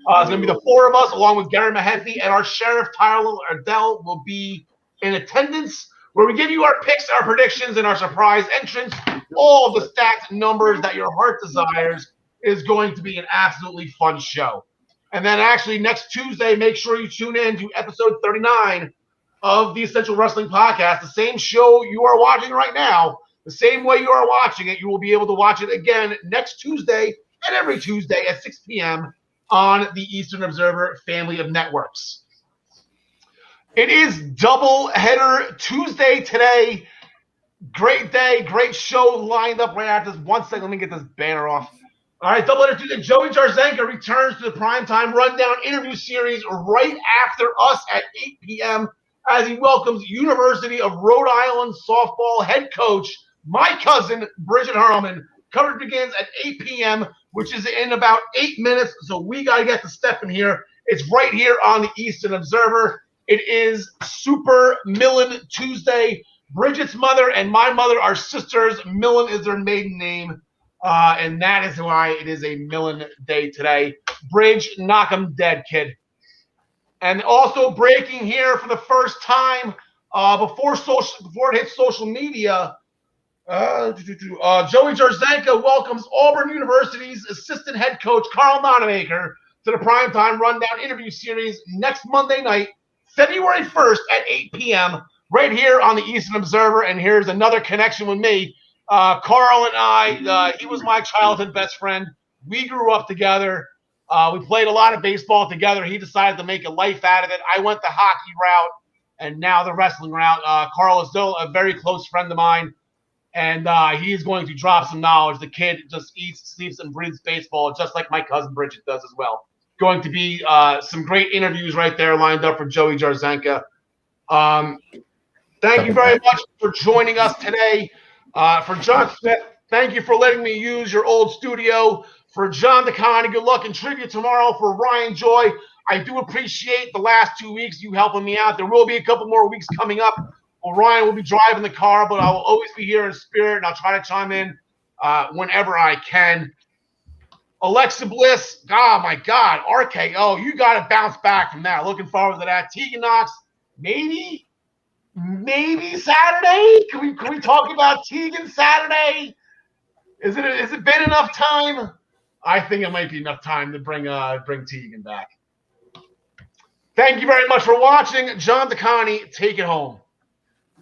It's going to be the 4 of us, along with Gary Mehaffy, and our Sheriff Tyler Adelle will be in attendance, where we give you our picks, our predictions, and our surprise entrance. All of the stats and numbers that your heart desires. Is going to be an absolutely fun show. And then actually next Tuesday, make sure you tune in to episode 39 of the Essential Wrestling Podcast, the same show you are watching right now, the same way you are watching it, you will be able to watch it again next Tuesday and every Tuesday at 6 p.m. on the Eastern Observer family of networks. It is Double Header Tuesday today. Great day, great show lined up right after this. 1 second, let me get this banner off. All right, Double Header Tuesday. Joey Jarzenka returns to the Primetime Rundown interview series right after us at 8 p.m. as he welcomes University of Rhode Island softball head coach, my cousin, Bridget Hurlman. Coverage begins at 8 p.m., which is in about 8 minutes, so we got to get to stepping here. It's right here on the Eastern Observer. It is Super Millen Tuesday. Bridget's mother and my mother are sisters. Millen is their maiden name. And that is why it is a Millen day today. Bridge, knock 'em dead, kid. And also breaking here for the first time before it hits social media, Joey Jarzenka welcomes Auburn University's assistant head coach Karl to the Primetime Rundown interview series next Monday night, February 1st at 8 p.m. right here on the Eastern Observer. And here's another connection with me. Karl and I, he was my childhood best friend. We grew up together. We played a lot of baseball together. He decided to make a life out of it. I went the hockey route and now the wrestling route. Karl is still a very close friend of mine, and he's going to drop some knowledge. The kid just eats, sleeps, and breathes baseball, just like my cousin Bridget does as well. Going to be some great interviews right there lined up for Joey Jarzenka. Thank you very much for joining us today. For John Smith, thank you for letting me use your old studio. For John DeConnie, good luck in trivia tomorrow. For Ryan Joy, I do appreciate the last 2 weeks you helping me out. There will be a couple more weeks coming up. Well, Ryan will be driving the car, but I will always be here in spirit, and I'll try to chime in whenever I can. Alexa Bliss, oh my God, RKO, you got to bounce back from that. Looking forward to that. Tegan Knox, maybe Saturday. Can we talk about Tegan Saturday? Is it been enough time? I think it might be enough time to bring Tegan back. Thank you very much for watching. John DeConnie, take it home.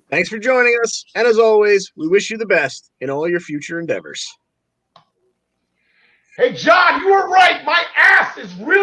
Thanks for joining us. And as always, we wish you the best in all your future endeavors. Hey, John, you were right. My ass is really